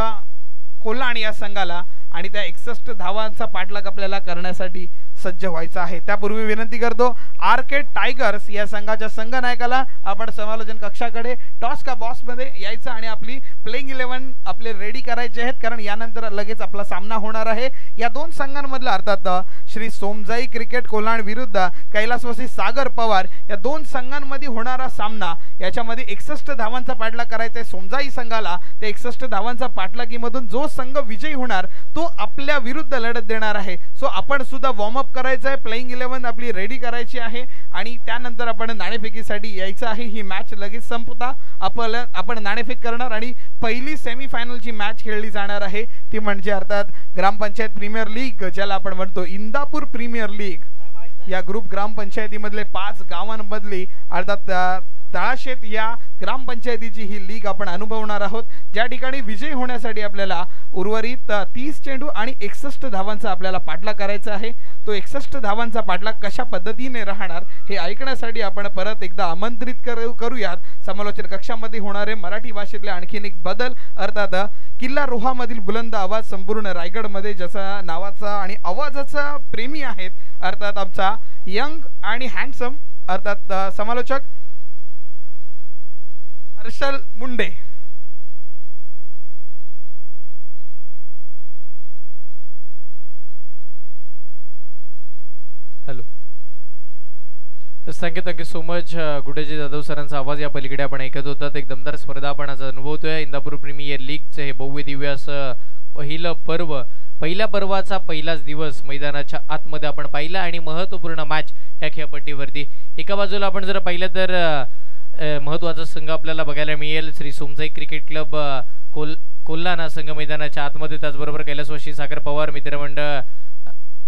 कोल्हाण या संघाला आणि त्या 61 धावांचा पाठलाग आपल्याला करण्यासाठी सज्ज व्हायचा आहे. त्यापूर्वी विनंती करतो आरके टायगर्स या संघाच्या संघनायकाला आपण समालोचन कक्षाकडे टॉस का बॉक्स मध्ये यायचं आणि आपली प्लेइंग 11 आपले रेडी करायचे आहेत, कारण यानंतर लगेच आपला सामना होणार आहे. या 2 संघांमधला अर्थात श्री सोमजाई क्रिकेट कोल्हाण विरुद्ध कैलासवासी सागर पवार या 2 संघांमध्ये होणारा सामना. याच्यामध्ये 61 धावांचा पाठलाग करायचा आहे सोमजाई संघाला. त्या 61 धावांचा पाठलागीमधून जो संघ विजयी होणार तो आपल्या विरुद्ध लढत देणार आहे. सो आपण सुद्धा वॉर्म अप करायचं आहे, प्लेइंग 11 आपली रेडी करायची आहे आणि त्यानंतर आपण नाणेफेकीसाठी यायचं आहे. ही मॅच लगेच संपता आपण नाणेफेक करणार आणि पहिली सेमीफायनलची मॅच खेळली जाणार आहे ती म्हणजे अर्थात ग्रामपंचायत प्रीमियर लीग, ज्याला आपण म्हणतो इंदापूर प्रीमियर लीग. या ग्रुप ग्रामपंचायतीमधले 5 गावांमधली अर्थात तळाशेत या ग्रामपंचायतीची ही लीग आपण अनुभवणार आहोत, ज्या ठिकाणी विजयी होण्यासाठी आपल्याला उर्वरित 30 चेंडू आणि 61 धावांचा आपल्याला पाठलाग करायचा आहे. तो 61 धावांचा पाठलाग कशा पद्धतीने राहणार हे ऐकण्यासाठी आपण परत एकदा आमंत्रित करूयात समालोचन कक्षामध्ये होणारे मराठी भाषेतले आणखीन एक बदल. अर्थात किल्ला रोहामधील बुलंद आवाज संपूर्ण रायगडमध्ये ज्याचा नावाचा आणि आवाजाचा प्रेमी आहेत अर्थात आमचा यंग आणि हँडसम अर्थात समालोचक Harshal Munde. Hello, thank you so much गुडेजी जाधव सरांचा आवाज या पलीकडे आपण ऐकत होतात. एक दमदार स्पर्धा आपण आज अनुभवतोय. इंदापूर प्रीमियर लीगचं हे भव्य दिव्य असं पहिलं पर्व, पहिल्या पर्वाचा पहिलाच दिवस मैदानाच्या आतमध्ये आपण पाहिला आणि महत्त्वपूर्ण मॅच या खेळपट्टीवरती. एका बाजूला आपण जर पाहिलं तर महत्त्वाचा संघ आपल्याला बघायला मिळेल श्री सोमजाई क्रिकेट क्लब कोल्हाण संघ मैदानाच्या आतमध्ये, त्याचबरोबर कैलासवासी सागर पवार मित्रमंडळ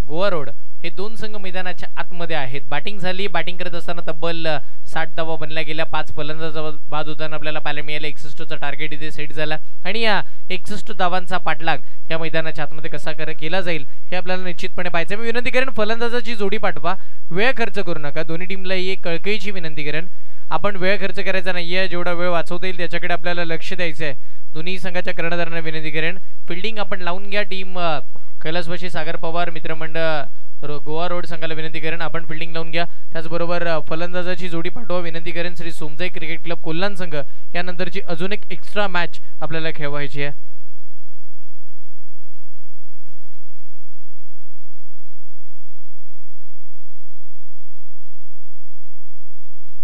गोवा रोड हे 2 संघ मैदानाच्या आतमध्ये आहेत. बॅटिंग झाली. बॅटिंग करत असताना तब्बल 60 धावा बनल्या गेल्या. 5 फलंदाज बाद होताना आपल्याला पाहायला मिळालं. 61चा टार्गेट इथे सेट झाला आणि या 61 धावांचा पाठलाग या मैदानाच्या आतमध्ये कसा केला जाईल हे आपल्याला निश्चितपणे पाहायचं. मी विनंती करेन फलंदाजाची जोडी पाठवा, वेळ खर्च करू नका. दोन्ही टीमला ही कळकळीची विनंती करेन, आपण वेळ खर्च करायचा नाहीये. जेवढा वेळ वाचवता येईल त्याच्याकडे आपल्याला लक्ष द्यायचं आहे. दोन्ही संघाच्या कर्णधारांना विनंती करेन फिल्डिंग आपण लावून घ्या. टीम कैलासवासी सागर पवार मित्रमंडळ गोवा रोड संघाला विनंती करेन आपण फिल्डिंग लावून घ्या. त्याचबरोबर फलंदाजाची जोडी पाठवा विनंती करेन श्री सोमजाई क्रिकेट क्लब कोल्हाण संघ. यानंतरची अजून एक एक्स्ट्रा मॅच आपल्याला खेळवायची आहे.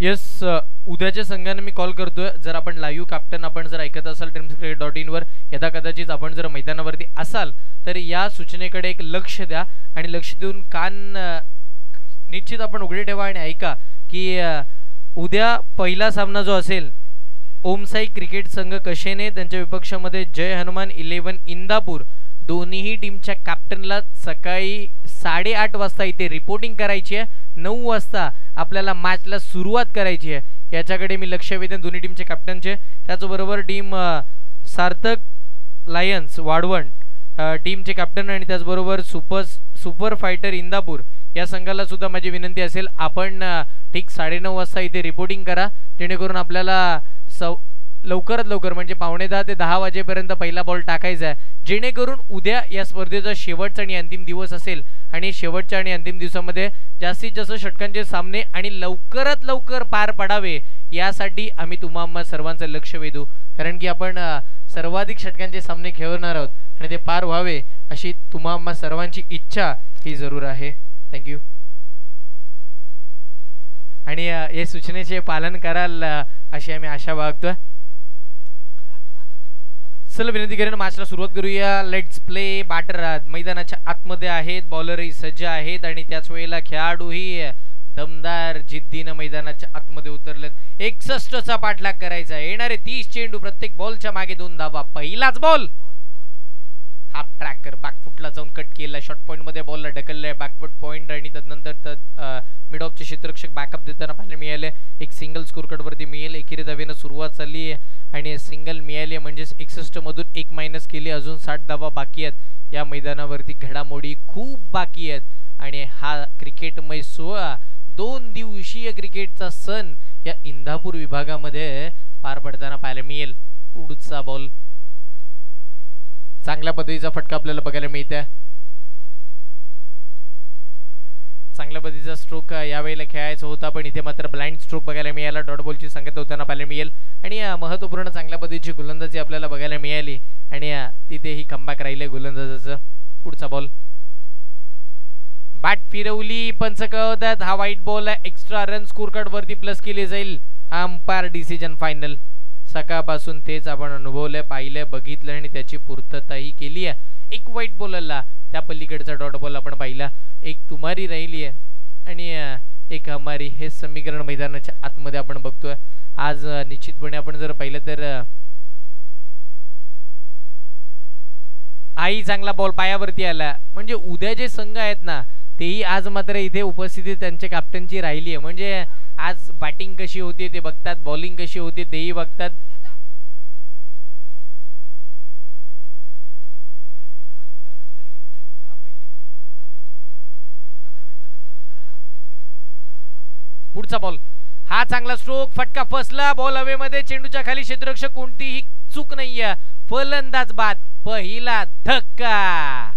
येस, उद्याच्या संघाने मी कॉल करतोय. जर आपण लाईव्ह कॅप्टन आपण जर ऐकत असाल @cricket.in वर यदा कदाचित आपण जर मैदानावरती असाल तर या सूचनेकडे एक लक्ष द्या आणि लक्ष देऊन कान निश्चित आपण उघडे ठेवा आणि ऐका की उद्या पहिला सामना जो असेल ओमसाई क्रिकेट संघ कशेने त्यांच्या विपक्षामध्ये जय हनुमान 11 इंदापूर दोन्हीही टीमच्या कॅप्टनला सकाळी 8:30 वाजता इथे रिपोर्टिंग करायची आहे. 9 वाजता आपल्याला मॅचला सुरुवात करायची आहे. याच्याकडे मी लक्ष वेधेन दोन्ही टीमचे कॅप्टनचे. त्याचबरोबर टीम सार्थक लायन्स वाढवण टीमचे कॅप्टन आणि त्याचबरोबर सुपर फायटर इंदापूर या संघाला सुद्धा माझी विनंती असेल आपण ठीक 9:30 वाजता इथे रिपोर्टिंग करा जेणेकरून आपल्याला लवकरात लवकर म्हणजे 9:45 ते 10 वाजेपर्यंत पहिला बॉल टाकायचा आहे जेणेकरून उद्या या स्पर्धेचा शेवटचा आणि अंतिम दिवस असेल आणि शेवटच्या आणि अंतिम दिवसामध्ये जास्तीत जास्त षटकांचे सामने आणि लवकरात लवकर पार पडावे यासाठी आम्ही तुम्हा सर्वांचं लक्ष वेधू कारण की आपण सर्वाधिक षटकांचे सामने खेळणार आहोत आणि ते पार व्हावे अशी तुम्हा सर्वांची इच्छा ही जरूर आहे. थँक्यू. आणि या सूचनेचे पालन कराल अशी आम्ही आशा बाळगतोय. चला विनंती करेन मॅचला सुरुवात करूया. Let's play. बॅटर मैदानाच्या आतमध्ये आहेत, बॉलरही सज्ज आहेत आणि त्याच वेळेला खेळाडूही दमदार जिद्दीने मैदानाच्या आतमध्ये उतरलेत. 61 चा पाठलाग करायचा. येणारे 30 चेंडू प्रत्येक बॉलच्या मागे 2 धावा. पहिलाच बॉल हाफ ट्रॅकर बॅकफुटला जाऊन कट केला. शॉर्ट पॉइंट मध्ये बॉलला ढकललाय बॅकफुट पॉइंट आणि त्यानंतर मिड ऑफचे क्षेत्ररक्षक बॅकअप देताना पाहायला मिळाले. एक सिंगल स्कोर कट वरती मिळेल. एकेरी धावेनं सुरुवात झाली आणि सिंगल मिळाली म्हणजे 61 मधून 1 मायनस केली. अजून 60 धावा बाकी आहेत. या मैदानावरती घडामोडी खूप बाकी आहेत आणि हा क्रिकेटमय सोहळा 2 दिवसीय क्रिकेटचा सण या इंदापूर विभागामध्ये पार पडताना पाहायला मिळेल. पुढचा बॉल चांगल्या पद्धतीचा फटका आपल्याला बघायला मिळतोय. चांगल्या पद्धतीचा स्ट्रोक यावेळेला खेळायचा होता पण इथे मात्र ब्लाइंड स्ट्रोक बघायला मिळाला. डॉट बॉलची संगत होताना पाहायला मिळेल आणि महत्वपूर्ण चांगल्या पद्धतीची गोलंदाजी आपल्याला बघायला मिळाली आणि तिथेही कमबॅक राहिले गोलंदाजाचं. पुढचा बॉल बॅट फिरवली पंच कळवतात हा वाईट बॉल आहे. एक्स्ट्रा रन स्कोर कार्ड वरती प्लस केली जाईल. Umpire decision final. सकाळपासून तेच आपण अनुभवलंय पाहिलंय बघितलं आणि त्याची पूर्तताही केली आहे. एक वाईट बॉलरला त्या पलीकडचा डॉट बॉल आपण पाहिला. एक तुमारी राहिली आहे आणि एक हमारी हे समीकरण मैदानाच्या आतमध्ये आपण बघतोय. आज निश्चितपणे आपण जर पाहिलं तर आई चांगला बॉल पायावरती आला म्हणजे उद्या जे संघ आहेत ना तेही आज मात्र इथे उपस्थिती त्यांच्या कॅप्टनची राहिली आहे. म्हणजे आज बॅटिंग कशी होती ते बघतात, बॉलिंग कशी होती तेही बघतात. पुढचा बॉल हा चांगला स्ट्रोक फटका फसला. बॉल हवेमध्ये चेंडूच्या खाली क्षेत्ररक्षक कोणतीही चूक नाहीये. फलंदाज बाद. पहिला धक्का.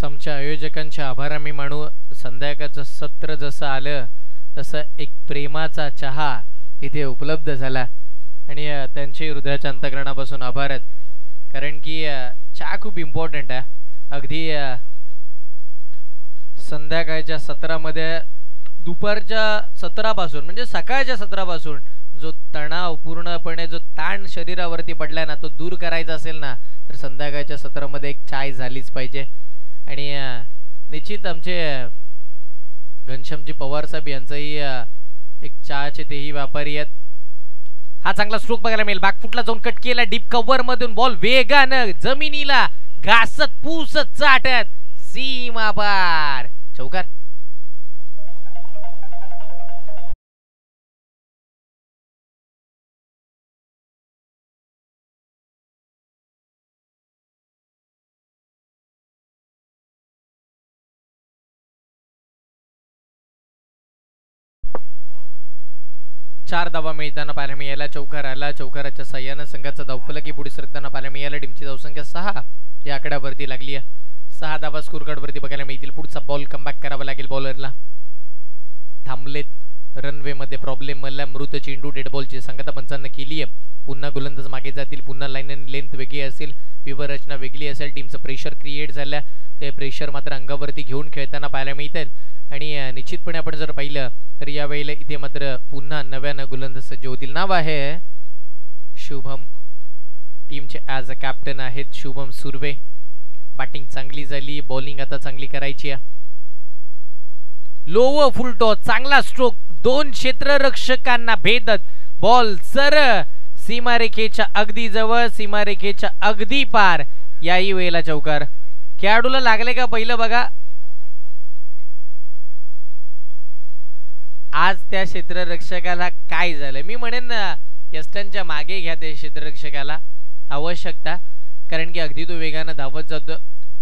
आमच्या आयोजकांचे आभार आम्ही मानू. संध्याकाळचं सत्र जसं आलं तसं एक प्रेमाचा चहा इथे उपलब्ध झाला आणि त्यांचे हृदयाच्या अंतःकरणापासून आभार आहेत कारण की चहा खूप इम्पॉर्टंट आहे. अगदी संध्याकाळच्या सत्रामध्ये दुपारच्या सत्रापासून म्हणजे सकाळच्या सत्रापासून जो तणाव पूर्णपणे जो ताण शरीरावरती पडलाय ना तो दूर करायचा असेल ना तर संध्याकाळच्या सत्रामध्ये एक चाय झालीच पाहिजे. आणि निश्चित आमचे घनश्यामजी पवार साहेब यांचंही एक चहाचे तेही व्यापारी आहेत. हा चांगला स्ट्रोक बघायला मिळेल. बॅकफुटला जाऊन कट केला. डीप कव्हर मधून बॉल वेगानं जमिनीला घासत पुसत चाटत सीमा पार. चौकार. चार धावा मिळताना पाहायला मिळाला. चौकार आला. चौकाराच्या साह्यानं संघाचा धावफलकी पुढे सरकताना पाहायला मिळाला. टीमची धावसंख्या 6 या आकड्यावरती लागली आहे. 6 धावा स्कोर कार्ड वरती बघायला मिळतील. पुढचा बॉल कमबॅक करावा लागेल बॉलरला. थांबलेत रनवे मध्ये प्रॉब्लेम मला. मृत चेंडू डेड बॉलची सांगता पंचांना केली आहे. पुन्हा गोलंदाज मागे जातील. पुन्हा लाईन आणि लेंथ वेगळी असेल, विवरचना वेगळी असेल. टीमचं प्रेशर क्रिएट झालं. ते प्रेशर मात्र अंगावरती घेऊन खेळताना पाहायला मिळतील. आणि निश्चितपणे आपण जर पाहिलं तर यावेळेला इथे मात्र पुन्हा नव्यानं गोलंदाज सज्ज होतील. नाव आहे शुभम. टीमचे ॲज अ कॅप्टन आहेत शुभम सुर्वे. बॅटिंग चांगली झाली, बॉलिंग आता चांगली करायची आहे. लोव फुल टॉस, चांगला स्ट्रोक, 2 क्षेत्ररक्षकांना भेदत बॉल सर सीमारेखेच्या अगदी जवळ, सीमारेखेच्या अगदी पार. याही वेळेला चौकार. खेळाडूला लागले का पहिलं बघा. आज त्या क्षेत्ररक्षकाला काय झालं, मी म्हणेन ना यस्टनच्या मागे घ्या त्या क्षेत्ररक्षकाला, आवश्यकता. कारण की अगदी तो वेगानं धावत जातो,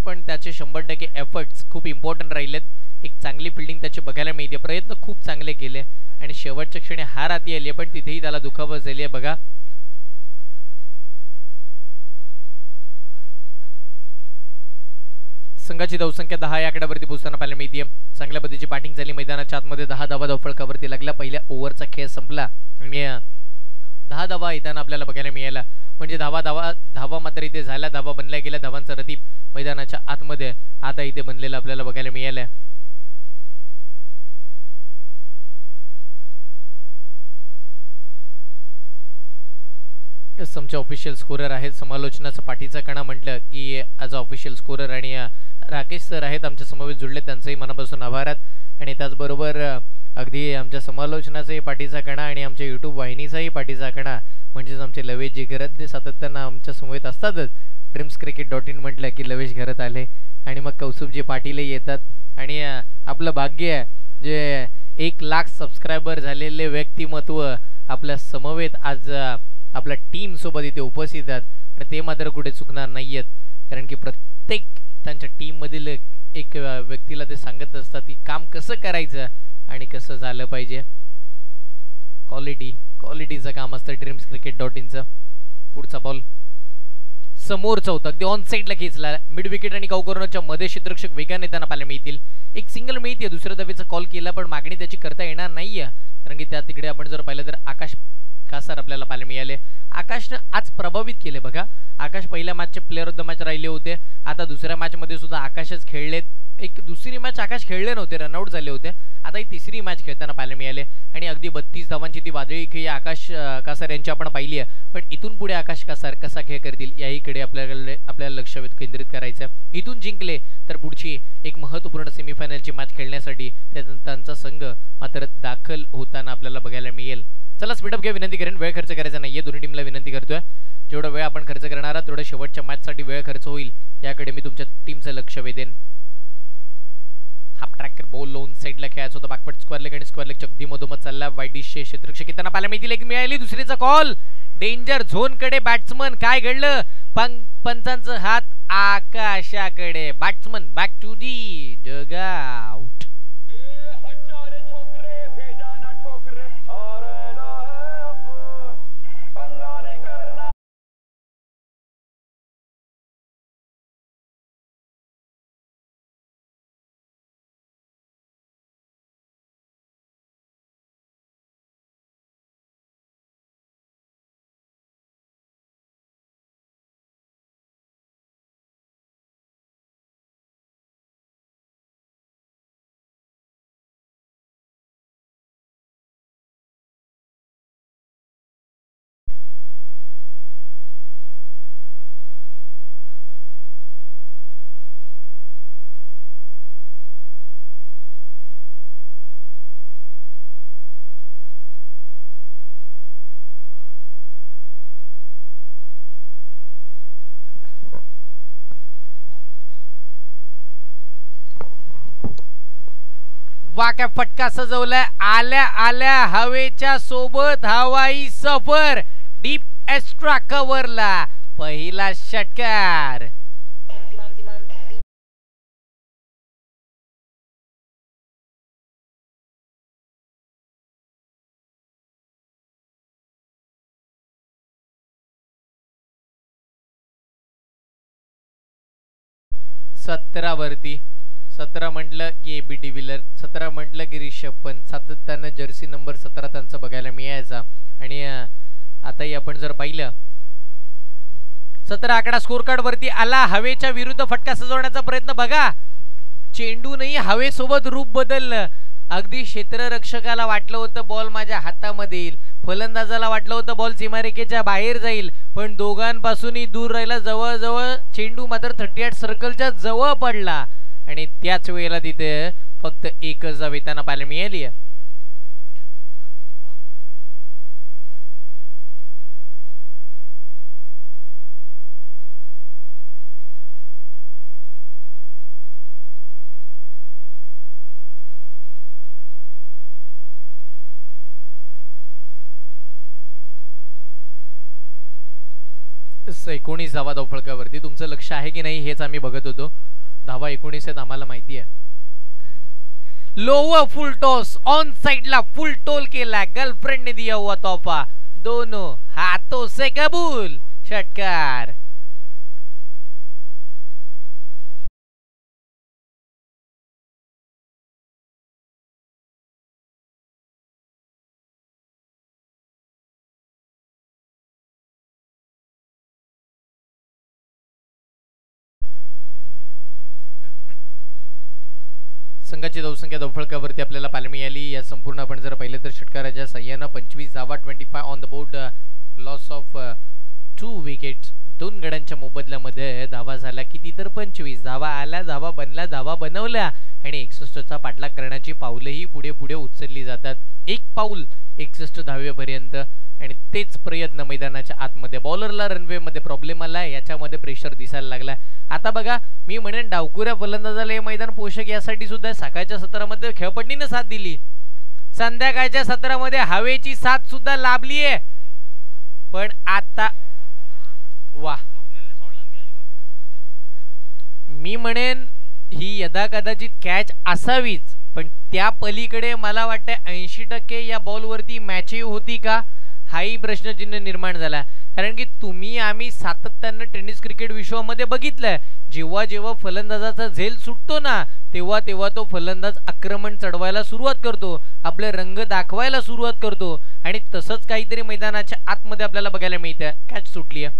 पण त्याचे 100% एफर्ट्स खूप इम्पॉर्टंट राहिलेत. एक चांगली फिल्डिंग त्याची बघायला मिळते. प्रयत्न खूप चांगले केले आणि शेवटच्या क्षणी हार हाती आली, पण तिथेही त्याला दुखापत झाली आहे बघा. संघाची धावसंख्या 10 या आकड्यावरती पोहोचताना पाहायला मिळते. चांगल्या पद्धतीची बॅटिंग झाली. मैदानाच्या आतमध्ये 10 धावा धावफलकावरती लागल्या. पहिल्या ओव्हरचा खेळ संपला आणि 10 धावा येताना आपल्याला बघायला मिळाला. म्हणजे धावा मात्र इथे झाल्या, धावा बनल्या गेल्या. धावांचा रतीब मैदानाच्या आतमध्ये आता इथे बनलेला आपल्याला बघायला मिळाला. आमचे ऑफिशियल स्कोरर आहेत. समालोचनाचा पाठीचा कणा म्हटलं की ॲज अ ऑफिशियल स्कोरर आणि राकेश सर आहेत आमच्या समवेत जुळले, त्यांचंही मनापासून आभार आहेत. आणि त्याचबरोबर अगदी आमच्या समालोचनाचाही पाठीचा कणा आणि आमच्या यूट्यूब वाहिनीचाही पाठीचा कणा म्हणजेच आमचे लवेश जी घरात जे सातत्यानं आमच्या समवेत असतातच. ड्रीम्सक्रिकेट.in म्हटलं की लवेश घरात आले आणि मग कौसुफजी पाटीलही येतात. आणि आपलं भाग्य आहे जे 1 लाख सबस्क्रायबर झालेले व्यक्तिमत्व आपल्या समवेत आज आपल्या टीम सोबत इथे उपस्थित आहेत. आणि ते मात्र कुठे चुकणार नाही आहेत, कारण की प्रत्येक त्यांच्या टीम मधील एक व्यक्तीला ते सांगत असतात की काम कसं करायचं आणि कसं झालं पाहिजे. क्वालिटीचं काम असतं ड्रीम्सक्रिकेट.inचं. पुढचा बॉल समोरचा होता, अगदी ऑन साईडला खेचला. मिड विकेट आणि कॉर्नरच्या मध्ये क्षेत्ररक्षक वेगाने त्यांना पाहायला मिळतील. एक सिंगल मिळते. दुसऱ्या धावेचा कॉल केला पण मागणी त्याची करता येणार नाहीये, कारण की त्या तिकडे आपण जर पाहिलं तर आकाश कासार आपल्याला पाहायला मिळाले. आकाशनं आज प्रभावित केले बघा. आकाश पहिल्या मॅचचे प्लेअर ऑफ द मॅच राहिले होते. आता दुसऱ्या मॅच मध्ये सुद्धा आकाशच खेळलेत. एक दुसरी मॅच आकाश खेळले नव्हते, रनआउट झाले होते. आता ही तिसरी मॅच खेळताना पाहायला मिळाले आणि अगदी 32 धावांची ती वादळी खेळी आकाश कासार यांची आपण पाहिली आहे. पण इथून पुढे आकाश कासार कसा खेळ करतील याहीकडे आपल्याला लक्ष केंद्रित करायचं. इथून जिंकले तर पुढची एक महत्त्वपूर्ण सेमीफायनलची मॅच खेळण्यासाठी त्यांचा संघ मात्र दाखल होताना आपल्याला बघायला मिळेल. चला स्पीडअप घ्या, विनंती करेन. वेळ खर्च करायचा नाहीये, दोन्ही टीमला विनंती करतोय. जेवढा वेळ आपण खर्च करणार आहात तेवढा शेवटच्या मॅचसाठी वेळ खर्च होईल याकडे मी तुमच्या टीमचं लक्ष वेधेन. हाफ ट्रॅकर बॉल लोन साईडला खेळायचं होतं. बॅकवर्ड स्क्वेअर लेग आणि स्क्वेअर लेग अगदी मधोमध चालला. वाईट डिशचे क्षेत्ररक्षक येताना पाहायला मिळतील. एक मिळाली, दुसरीचा कॉल डेंजर झोन कडे. बॅट्समन काय घडलं, पंचांचा हात आकाशाकडे. Batsman back to the dugout. वाक्या फटका सजवलाय. आल्या आल्या हवेच्या सोबत हवाई सफर. डीप एक्स्ट्रा कव्हरला पहिला षटकार. 17 वरती 17 म्हटलं की एबी डिव्हिलर, 17 म्हटलं की रिषभ पंत, सातत्यानं जर्सी नंबर 17 त्यांचा बघायला मिळायचा. आणि आताही आपण जर पाहिलं 17 आकडा स्कोर कार्ड वरती आला. हवेच्या विरुद्ध फटका सजवण्याचा प्रयत्न बघा, चेंडू नाही हवेसोबत रूप बदललं. अगदी क्षेत्ररक्षकाला वाटलं होतं बॉल माझ्या हातामध्ये येईल, फलंदाजाला वाटलं होतं बॉल सीमारेषेच्या बाहेर जाईल, पण दोघांपासूनही दूर राहिला. जवळजवळ चेंडू मात्र 38 सर्कलच्या जवळ पडला आणि त्याच वेळेला तिथे फक्त एकच धाव येताना पाहायला मिळाली. बस 19 धावा धावफलकावरती. तुमचं लक्ष आहे की नाही हेच आम्ही बघत होतो. धावा 19 आहेत आम्हाला माहिती आहे. लोअर फुल टॉस ऑन साइडला फुल टोल केला, गर्लफ्रेंडने दिया हुआ तोहफा, दोनों हाथों से कबूल, षटकार. संघाची धावसंख्या धावफलकावरती आपल्याला पाहायला मिळाली. या संपूर्ण आपण जर पाहिलं तर षटकाराच्या सहाय्यानं 25 धावा, 25 on the board, loss of 2 wickets. 2 गड्यांच्या मोबदल्यामध्ये धावा झाल्या किती तर 25 धावा आल्या, धावा बनल्या, धावा बनवल्या आणि 61चा पाठलाग करण्याची पावलंही पुढे पुढे उचलली जातात. एक पाऊल 61 धावेपर्यंत आणि तेच प्रयत्न मैदानाच्या आतमध्ये. बॉलरला रनवे मध्ये प्रॉब्लेम आला, याच्यामध्ये प्रेशर दिसायला लागला. आता बघा मी म्हणेन डावकुऱ्या फलंदाजाला हे मैदान पोषक यासाठी सुद्धा सकाळच्या सत्रामध्ये खेळपट्टीने साथ दिली, संध्याकाळच्या सत्रामध्ये हवेची साथ सुद्धा लाभली आहे. पण आता वा, मी म्हणेन ही यदा कदाचित कॅच असावीच, पण त्या पलीकडे मला वाटतं 80% या बॉलवरती मॅचही होती का हाही प्रश्नचिन्ह निर्माण झाला. कारण की तुम्ही आम्ही सातत्यानं टेनिस क्रिकेट विश्वामध्ये बघितलंय, जेव्हा जेव्हा फलंदाजाचा झेल सुटतो ना तेव्हा तेव्हा तो फलंदाज आक्रमण चढवायला सुरुवात करतो, आपले रंग दाखवायला सुरुवात करतो आणि तसंच काहीतरी मैदानाच्या आतमध्ये आपल्याला बघायला मिळतं. कॅच सुटली आहे.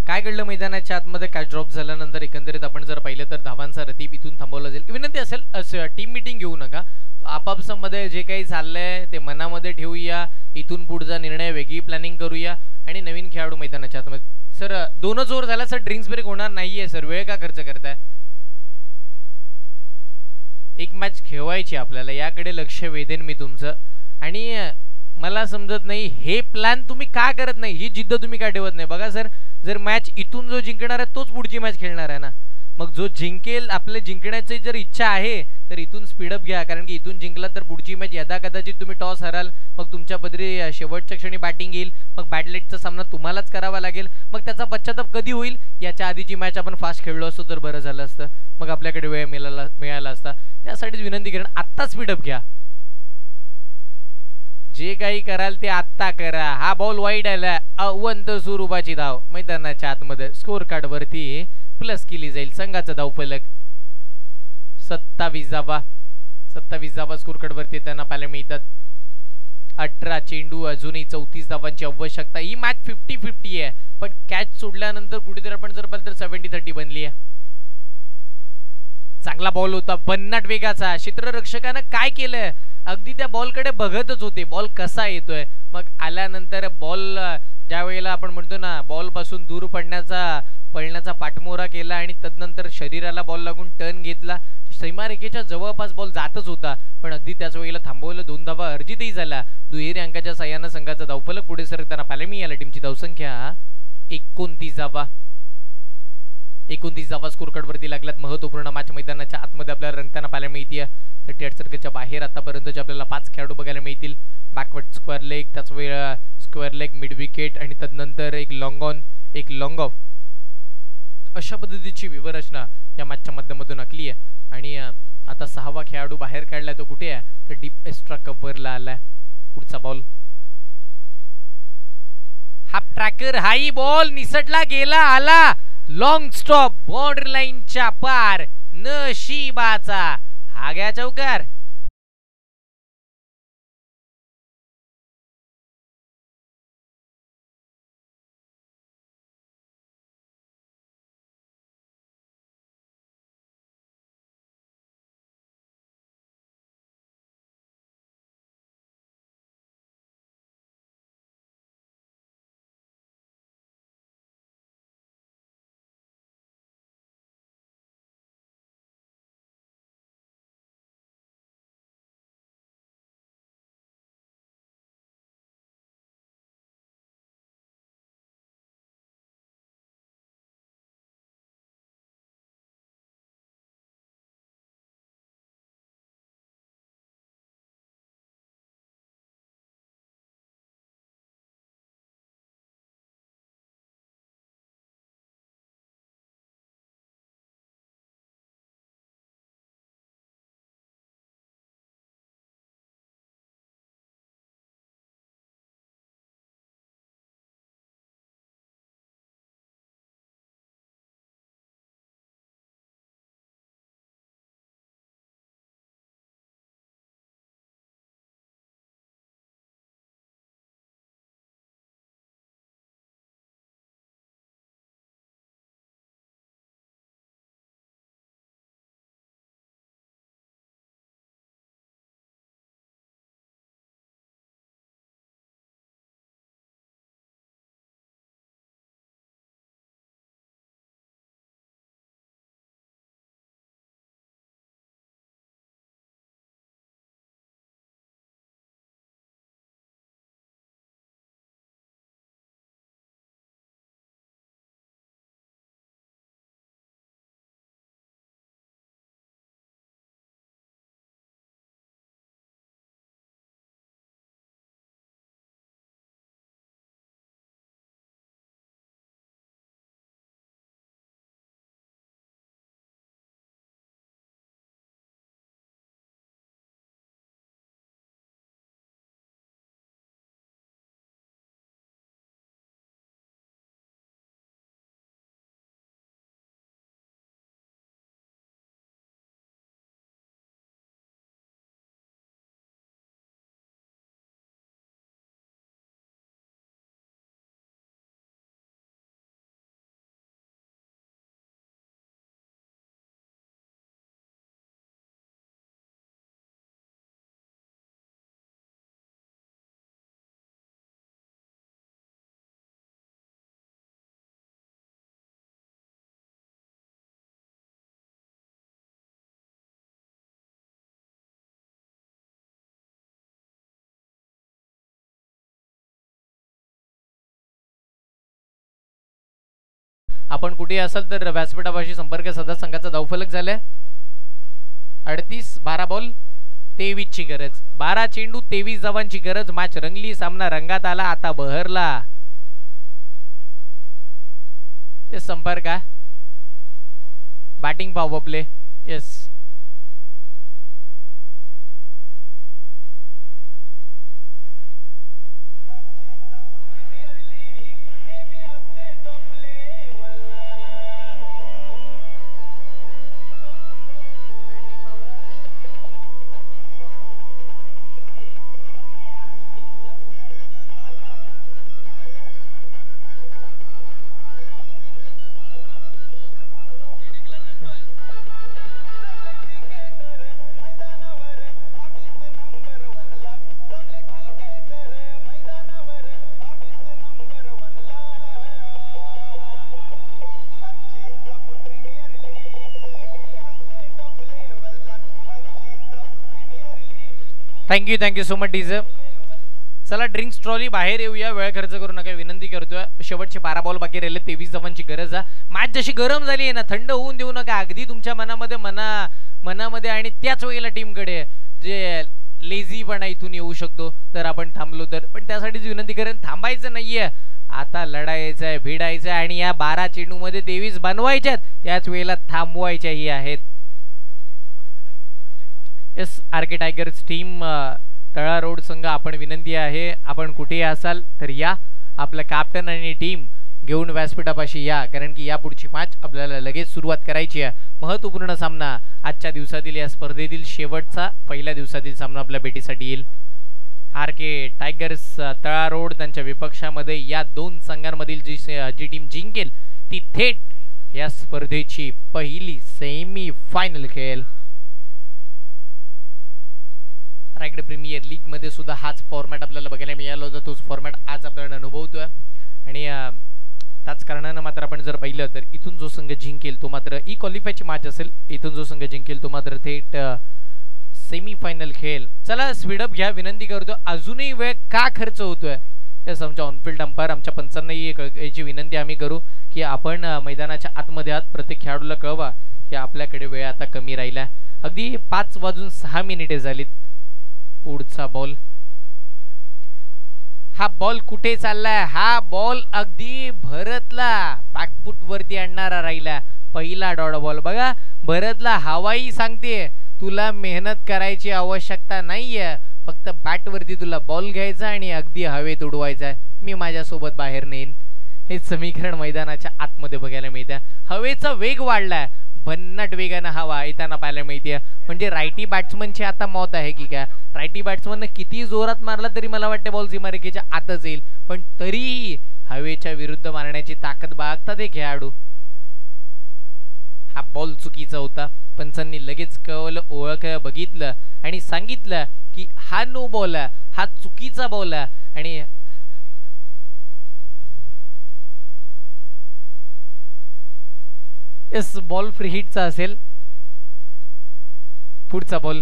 काय घडलं मैदानाच्या आतमध्ये, कॅच ड्रॉप झाल्यानंतर एकंदरीत आपण जर पाहिलं तर धावांचा रतीब इथून थांबवला जाईल. विनंती असेल टीम मीटिंग घेऊ नका, आपापसामध्ये जे काही चाललंय ते मनामध्ये ठेवूया, इथून पुढचा निर्णय वेगळी प्लॅनिंग करूया आणि नवीन खेळाडू मैदानाच्या आतमध्ये. सर 2च ओव्हर झाला सर, ड्रिंक्स ब्रेक होणार नाहीये सर, वेळ का खर्च करताय? एक मॅच खेळवायची आपल्याला, याकडे लक्ष वेधेन मी तुमचं. आणि मला समजत नाही हे प्लॅन तुम्ही का करत नाही, ही जिद्द तुम्ही का ठेवत नाही. बघा सर, जर मॅच इथून जो जिंकणार आहे तोच पुढची मॅच खेळणार आहे ना, मग जो जिंकेल, आपले जिंकण्याची जर इच्छा आहे तर इथून स्पीडअप घ्या, कारण की इथून जिंकला तर पुढची मॅच यदा कदाचित तुम्ही टॉस हराल, मग तुमच्या पदरी शेवटच्या क्षणी बॅटिंग येईल, मग बॅटलेटचा सामना तुम्हालाच करावा लागेल, मग त्याचा पश्चाताप कधी होईल. याच्या आधीची मॅच आपण फास्ट खेळलो असतो तर बरं झालं असतं, मग आपल्याकडे वेळ मिळाला असता. त्यासाठीच विनंती करेन आत्ता स्पीडअप घ्या, जे काही कराल ते आत्ता करा. हा बॉल वाईड आला, अवंत स्वरूपाची धाव मैदानाच्या आतमध्ये स्कोर कार्ड वरती प्लस केली जाईल. संघाचा धावफलक 27 धावा, 27 धावा स्कोर कार्ड वरती त्यांना पाहायला मिळतात. 18 चेंडू, अजूनही 34 धावांची आवश्यकता. ही मॅच 50-50 आहे, पण कॅच सोडल्यानंतर कुठेतरी आपण जर पाहिलं तर 70-30 बनली आहे. चांगला बॉल होता, भन्नाट वेगाचा. क्षेत्ररक्षकानं काय केलंय, अगदी त्या बॉलकडे बघतच होते, बॉल कसा येतोय. मग आल्यानंतर बॉल ज्या वेळेला आपण म्हणतो ना बॉल पासून दूर पळण्याचा पाठमोरा केला आणि तदनंतर शरीराला बॉल लागून टर्न घेतला. सीमारेषेच्या जवळपास बॉल जातच होता, पण अगदी त्याच वेळेला थांबवलं. 2 धावा अर्जितही झाला. दुहेरी अंकाच्या साह्यानं संघाचा धावफलक पुढे सरकताना पाहायला मिळाला. टीमची धावसंख्या 29 धावा. 29 धावा स्कोर कार्ड वरती लागल्यात. महत्वपूर्ण मॅच मैदानाच्या आतमध्ये आपल्याला रंगताना पाहायला मिळते. 38 सर्कलच्या बाहेर आतापर्यंतचे आपल्याला 5 खेळाडू बघायला मिळतील. बॅकवर्ड स्क्वेअर लेग, त्याच वेळ स्क्वेअर लेग, मिड विकेट आणि तदनंतर एक लॉंग ऑन, एक लॉंग ऑफ, अशा पद्धतीची विवरचना या मॅचच्या माध्यमातून आखली आहे. आणि आता 6वा खेळाडू बाहेर काढलाय. तो कुठे आहे तर डीप एक्स्ट्रा कव्हरला आलाय. पुढचा बॉल हाफ ट्रॅकर, हाई बॉल निसटला गेला, आला लॉंग स्टॉप, बाउंड्री लाईनच्या पार, नशिबाचा हा गया चौकार. आपण कुठे असाल तर व्यासपीठापाशी संपर्क साधा. संघाचा धावफलक झालाय. 38 12 बॉल 23 ची गरज. 12 चेंडू 23 धावांची गरज. मॅच रंगली, सामना रंगात आला, आता बहरला. ते संपर्क आहे. Batting power play. Yes, thank you so much DJs. चला ड्रिंक्स ट्रॉली बाहेर येऊया, वेळ खर्च करू नका विनंती करतोय. शेवटचे 12 बॉल बाकी राहिले, 23 धावांची गरज आहे. मॅच जशी गरम झाली आहे ना, थंड होऊन देऊ नका. अगदी तुमच्या मनामध्ये आणि त्याच वेळेला टीमकडे जे लेझीपणा इथून येऊ शकतो, तर आपण थांबलो तर. पण त्यासाठीच विनंती करेन, थांबायचं नाहीये, आता लढायचं आहे, भिडायचं आहे आणि या 12 चेंडूमध्ये 23 बनवायच्यात, त्याच वेळेला थांबवायच्याही आहेत. एस आरके टायगर्स टीम तळा रोड संघ, आपण विनंती आहे, आपण कुठेही असाल तर या, आपलं कॅप्टन आणि टीम घेऊन व्यासपीठापाशी या, कारण की या पुढची मॅच आपल्याला लगेच सुरुवात करायची आहे. महत्त्वपूर्ण सामना आजच्या दिवसातील या स्पर्धेतील शेवटचा पहिल्या दिवसातील सामना आपल्या भेटीसाठी येईल. आरके टायगर्स तळा रोड त्यांच्या विपक्षामध्ये या दोन संघांमधील जी टीम जिंकेल ती थेट या स्पर्धेची पहिली सेमी फायनल खेळेल. रायगड प्रीमियर लीग मध्ये सुद्धा हाच फॉर्मॅट आपल्याला बघायला मिळाला होता, तोच फॉर्मॅट आज आपल्याला अनुभवतोय. आणि त्याच कारणानं मात्र आपण जर पाहिलं तर इथून जो संघ जिंकेल तो मात्र क्वालिफायची मॅच असेल, इथून जो संघ जिंकेल तो मात्र थेट सेमी फायनल खेळेल. चला स्पीडअप घ्या विनंती करतो, अजूनही वेळ का खर्च होतोय. तेच आमच्या ऑनफिल्ड अंपायर आमच्या पंचांनाही याची विनंती आम्ही करू की आपण मैदानाच्या आतमध्ये आहात, प्रत्येक खेळाडूला कळवा की आपल्याकडे वेळ आता कमी राहिला. अगदी 5:06 झालीत. पुढचा बॉल, हा बॉल कुठे चाललाय, हा बॉल अगदी भरतला बॅकफुट वरती आणणारा राहिला. पहिला डॉट बॉल बघा, भरतला हवाई सांगते तुला मेहनत करायची आवश्यकता नाहीये, फक्त बॅट वरती तुला बॉल घ्यायचा आणि अगदी हवेत उडवायचा, मी माझ्यासोबत बाहेर नेईन. हे समीकरण मैदानाच्या आतमध्ये बघायला मिळतं. हवेचा वेग वाढलाय, भन्नाट वेगानं हवा येताना पाहायला मिळते. म्हणजे रायटी बॅट्समनची आता मौत आहे की काय. रायटी बॅट्समन किती जोरात मारला तरी मला वाटतं बॉल सीमारेखेच्या आतच येईल, पण तरीही हवेच्या विरुद्ध मारण्याची ताकद बाळगतात हे खेळाडू. हा बॉल चुकीचा होता, पंचांनी लगेच कळवलं, ओळखलं, बघितलं आणि सांगितलं की हा नो बॉल आहे, हा चुकीचा बॉल आहे. आणि येस बॉल फ्री हिटचा असेल. पुढचा बॉल,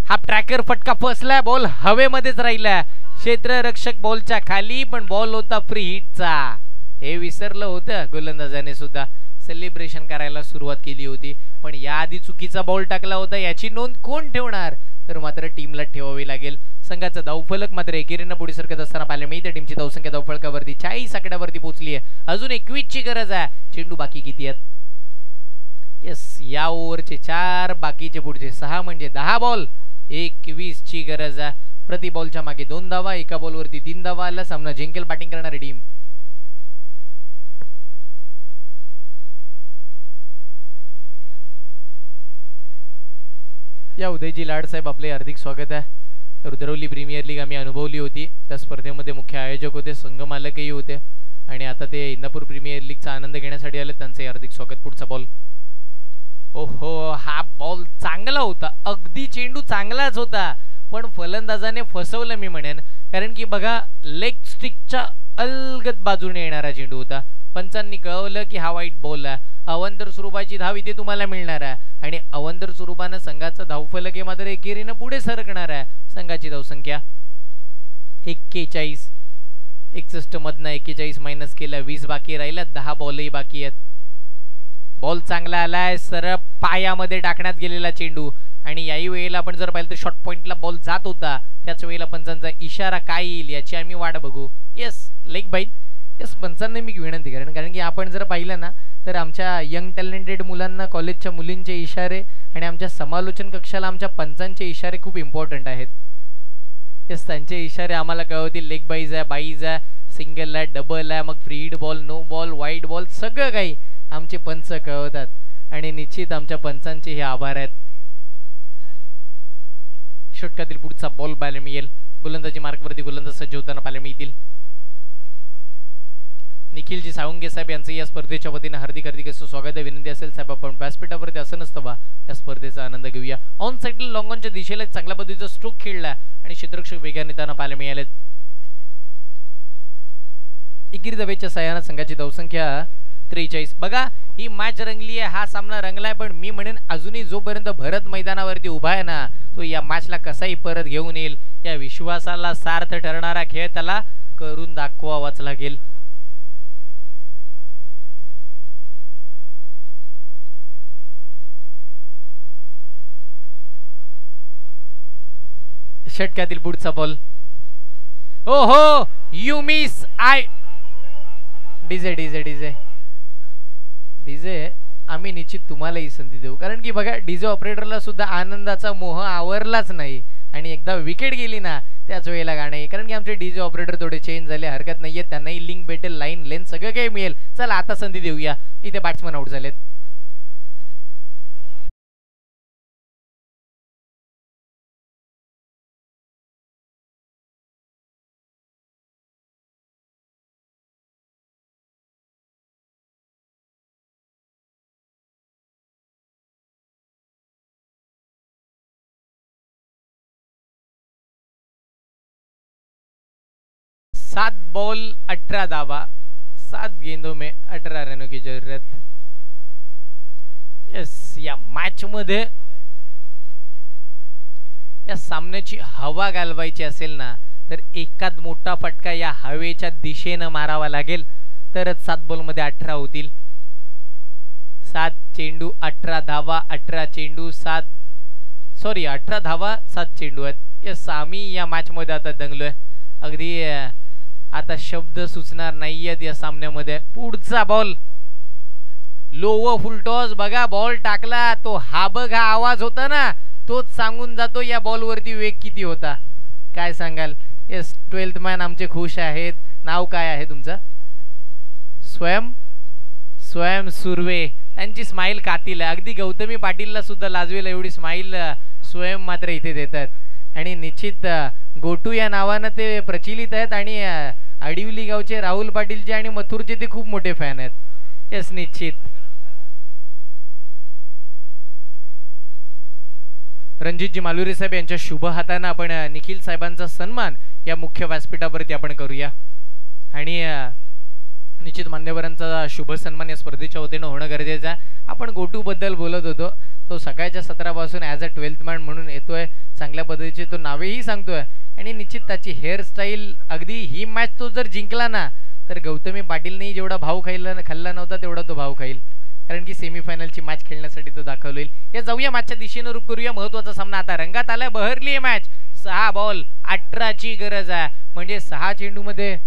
हा ट्रॅकर फटका फसलाय, बॉल हवेमध्येच राहिला, क्षेत्ररक्षक बॉलच्या खाली, पण बॉल होता फ्री हिटचा. हे विसरलं होतं गोलंदाजाने सुद्धा. सेलिब्रेशन करायला सुरुवात केली होती, पण याआधी चुकीचा बॉल टाकला होता, याची नोंद कोण ठेवणार, तर मात्र टीमला ठेवावी लागेल. संघाचा धावफलक मात्र एकेरीनं पुढे सरकत असताना पाहायला मिळते. टीमची धावसंख्या धावफलकावरती 40 आकड्यावरती पोहोचली आहे. अजून 21 ची गरज आहे. चेंडू बाकी किती आहेत, येस या ओव्हरचे 4, बाकीचे पुढचे 6, म्हणजे 10 बॉल 21 ची गरज आहे. प्रति बॉलच्या मागे 2 धावा, एका बॉलवरती 3 धावा आला. सामना जिंकेल बॅटिंग करणारी टीम. या उदयजी लाड साहेब आपले हार्दिक स्वागत आहे. रुद्रवली प्रीमियर लीग आम्ही अनुभवली होती, त्या स्पर्धेमध्ये मुख्य आयोजक होते, संघ मालकही होते आणि आता ते इंदापूर प्रीमियर लीगचा आनंद घेण्यासाठी आले, त्यांचे हार्दिक स्वागत. पुढचा बॉल, ओहो हा बॉल चांगला होता, अगदी चेंडू चांगलाच होता, पण फलंदाजाने फसवलं मी म्हणेन, कारण की बघा लेग स्टिकच्या अलगद बाजूने येणारा चेंडू होता. पंचांनी कळवलं की हा वाईट बॉल आहे. अवंतर स्वरूपाची धाव इथे तुम्हाला मिळणार आहे आणि अवंतर स्वरूपानं संघाचा धावफलक हे मात्र एकेरीनं पुढे सरकणार आहे. संघाची धावसंख्या 41, 61 मधनं 41 मायनस केला, 20 बाकी राहिला, 10 बॉलही बाकी आहेत. बॉल चांगला आलाय, सरळ पायामध्ये टाकण्यात गेलेला चेंडू आणि याही वेळेला आपण जर पाहिलं तर शॉर्ट पॉइंटला बॉल जात होता, त्याच वेळेला पंचांचा इशारा काय येईल याची आम्ही वाट बघू. येस लेग बाईट, येस पंचांना मी विनंती करेन, कारण की आपण जर पाहिलं ना तर आमच्या यंग टॅलेंटेड मुलांना कॉलेजच्या मुलींचे इशारे आणि आमच्या समालोचन कक्षाला आमच्या पंचांचे इशारे खूप इम्पॉर्टंट आहेत. येस त्यांचे इशारे आम्हाला कळवतील, लेग बाईज आहे, बाईज आहे, सिंगल आहे, डबल आहे, मग free hit ball, no ball, wide ball, सगळं काही आमचे पंच कळवतात आणि निश्चित आमच्या पंचांचे हे आभार आहेत. षटकातील पुढचा बॉल पाहायला मिळेल. गोलंदाजी मार्कवरती गोलंदाज सज्ज होताना पाहायला मिळतील. निखिलजी सावंगे साहेब यांचं या स्पर्धेच्या वतीने हार्दिक हार्दिक असं स्वागत आहे. विनंती असेल साहेब आपण व्यासपीठावरती असं नसतं बा, या स्पर्धेचा आनंद घेऊया. ऑन साइडला लॉंग ऑनच्या दिशेला चांगल्या पद्धतीचा स्ट्रोक खेळला आणि क्षेत्ररक्षक वेगाने त्यांना पाहायला मिळालेत. एकेरी धावेच्या सहाय्याने संघाची धावसंख्या 43. बघा ही मॅच रंगली आहे, हा सामना रंगलाय, पण मी म्हणेन अजूनही जोपर्यंत भरत मैदानावरती उभा आहे ना तो या मॅचला कसाही परत घेऊन येईल. या विश्वासाला सार्थ ठरणारा खेळ त्याला करून दाखवावाच लागेल. षटकातील पुढचा बॉल. ओहो you miss I. DJ DJ DJ DJ आम्ही निश्चित तुम्हालाही संधी देऊ, कारण की बघा डीजे ऑपरेटरला सुद्धा आनंदाचा मोह आवरलाच नाही आणि एकदा विकेट गेली ना त्याच वेळेला गाणे, कारण की आमचे डीजे ऑपरेटर थोडे चेंज झाले. हरकत नाहीये, त्यांनाही लिंक भेटेल, लाईन लेंथ सगळं काही मिळेल. चला आता संधी देऊया. इथे बॅट्समन आउट झालेत. सात बॉल 18 धावा, 7 गेंदों में 18 रनों की जरूरत. यस, या मॅच मध्ये या सामन्याची हवा घालवायची असेल ना तर एकाच मोठा फटका या हवेच्या दिशेने मारावा लागेल, तरच 7 बॉल मध्ये 18 होतील. 7 चेंडू 18 धावा, 18 चेंडू 18 धावा 7 चेंडू आहेत. यस, आम्ही या मॅच मध्ये आता दंगलोय. अगदी आता शब्द सुचणार नाहीयेत या सामन्यामध्ये. पुढचा बॉल लोव फुलटॉस. बघा बॉल टाकला तो हा बघ हा आवाज होता ना, तोच सांगून जातो या बॉल वरती वेग किती होता. काय सांगाल? येस, 12th मॅन आमचे खुश आहेत. नाव काय आहे तुमचं? स्वयं सुर्वे. त्यांची स्माइल कातील आहे. अगदी गौतमी पाटीलला सुद्धा लाजवेल एवढी स्माइल स्वयं मात्र इथे देतात. आणि निश्चित गोटू या नावानं ते प्रचलित आहेत आणि आडिवली गावचे राहुल पाटीलचे आणि मथुरचे ते खूप मोठे फॅन आहेत. येस, निश्चित. रणजितजी मालुरे साहेब यांच्या शुभ हाताने आपण निखिल साहेबांचा सन्मान या मुख्य व्यासपीठावरती आपण करूया. आणि निश्चित मान्यवरांचा शुभ सन्मान या स्पर्धेच्या वतीने होणं गरजेचं आहे. आपण गोटू बद्दल बोलत होतो. तो सकाळच्या सत्रापासून ॲज अ 12th मॅन म्हणून येतोय. चांगल्या पद्धतीचे तो नावेही सांगतोय आणि निश्चित त्याची हेअरस्टाईल अगदी ही मॅच तो जर जिंकला ना तर गौतमी पाटीलनेही जेवढा भाव खाल्ला नव्हता तेवढा तो भाव खाईल, कारण की सेमीफायनलची मॅच खेळण्यासाठी तो दाखवला येईल. या जाऊया मॅचच्या दिशेने रुख करूया. महत्वाचा सामना आता रंगात आलाय. बहरली आहे मॅच. 6 बॉल 18 ची गरज आहे, म्हणजे 6 चेंडू मध्ये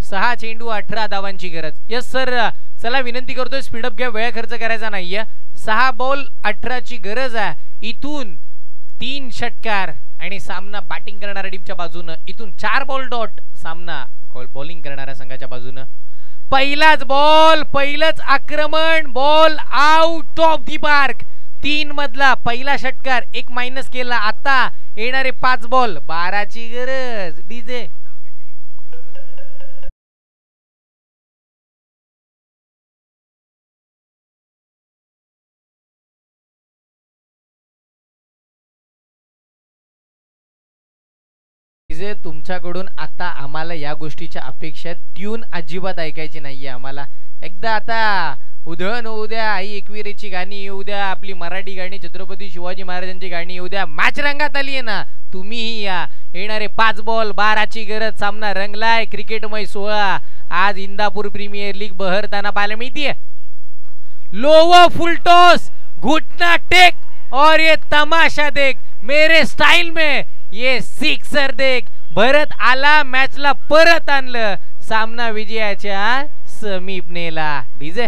सहा चेंडू 18 धावांची गरज. यस सर, चला विनंती करतोय स्पीडअप घ्या, वेळ खर्च करायचा नाहीये. 6 बॉल 18 ची गरज आहे. इथून 3 षटकार आणि सामना बॅटिंग करणाऱ्या टीमच्या बाजूने. इथून 4 बॉल डॉट सामना बॉलिंग करणाऱ्या संघाच्या बाजूने. पहिलाच बॉल, पहिलंच आक्रमण. Ball out of the park. 3 मधला पहिला षटकार 1 मायनस केला. आता येणारे 5 बॉल 12 ची गरज. डीजे तुमच्याकडून आता आम्हाला या गोष्टीच्या अपेक्षा ट्यून अजिबात ऐकायची नाहीये आम्हाला. एकदा आता उधळण होऊ द्या, आई एकविरेची गाणी येऊ द्या, आपली मराठी गाणी, छत्रपती शिवाजी महाराजांची गाणी येऊ द्या. मॅच रंगात आली आहे ना, तुम्हीही या. येणारे 5 बॉल 12 ची गरज. सामना रंगलाय. क्रिकेटमय सोहळा आज इंदापूर प्रीमियर लीग बहरताना पाहायला मिळतीये. लोवर फुल टॉस, घुटना टेक और ये तमाशा देख, मेरे स्टाइल में ये सिक्सर देख. भरत आला, मॅचला परत आणलं. सामना विजयाच्या समीपनेला. डीजे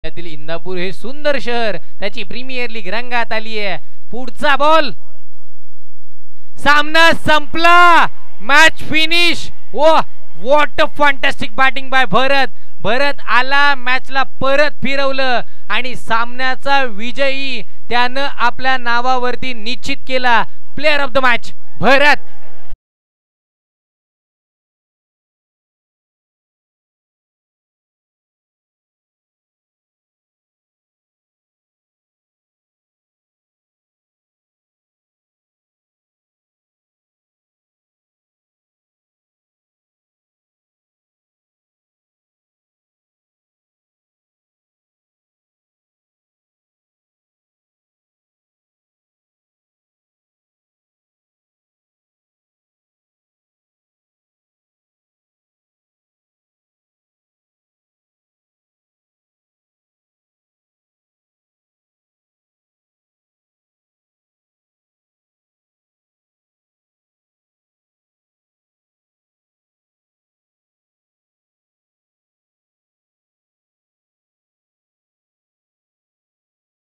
इंदापूर हे सुंदर शहर, त्याची प्रीमियर लीग रंगात आली आहे. पुढचा बॉल, सामना संपला, match finish. What a fantastic batting by Bharat. Bharat आला, मॅचला परत फिरवलं आणि सामन्याचा विजयी त्यानं आपल्या नावावरती निश्चित केला. प्लेअर ऑफ द मॅच भरत.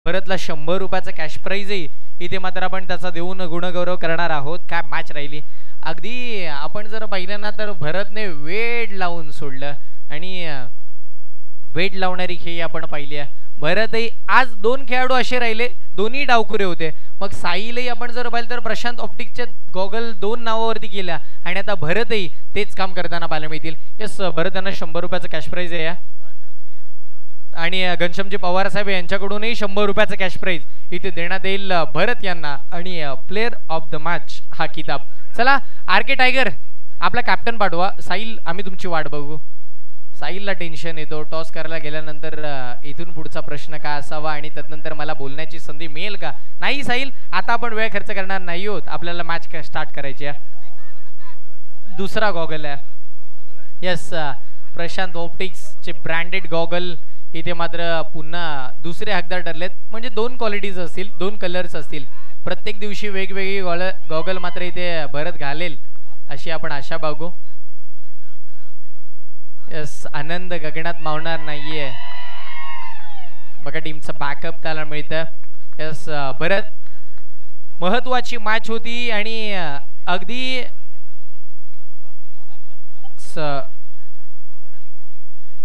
भरतला 100 रुपयाचा कॅश प्राइज आहे. इथे मात्र आपण त्याचा देऊन गुणगौरव करणार आहोत. काय मॅच राहिली. अगदी आपण जर पाहिलं ना तर भरतने वेड लावून सोडलं आणि वेड लावणारी खेळी आपण पाहिली आहे. भरतही आज 2 खेळाडू असे राहिले, दोन्ही डावखुरे होते. मग साईलही आपण जर पाहिलं तर प्रशांत ऑप्टिक्सचे गॉगल 2 नावावरती केल्या आणि आता भरतही तेच काम करताना पाहायला मिळतील. येस, भरत यांना 100 रुपयाचा कॅश प्राइज आहे आणि घनश्यामजी पवार साहेब यांच्याकडूनही 100 रुपयाचा कॅश प्राइज इथे देण्यात येईल भरत यांना आणि प्लेअर ऑफ द मॅच हा किताब. चला आरके टायगर आपला कॅप्टन पाठवा. साहिल आम्ही तुमची वाट बघू. साहिलला टेन्शन येतो टॉस करायला गेल्यानंतर इथून पुढचा प्रश्न काय असावा आणि त्यानंतर मला बोलण्याची संधी मिळेल का. नाही साहिल, आता आपण वेळ खर्च करणार नाही आहोत, आपल्याला मॅच स्टार्ट करायची आहे. दुसरा गॉगल आहे. येस, प्रशांत ऑप्टिक्सचे ब्रँडेड गॉगल इथे मात्र पुन्हा दुसरे हकदार ठरलेत. म्हणजे 2 क्वालिटीज असतील, 2 कलर्स असतील. प्रत्येक दिवशी वेगवेगळी गॉगल मात्र इथे भरत घालेल अशी आपण आशा बागू. यस, आनंद गगनात मावणार नाहीये. बघा टीमचा बॅकअप त्याला मिळतं. यस, भरत महत्वाची मॅच होती आणि अगदी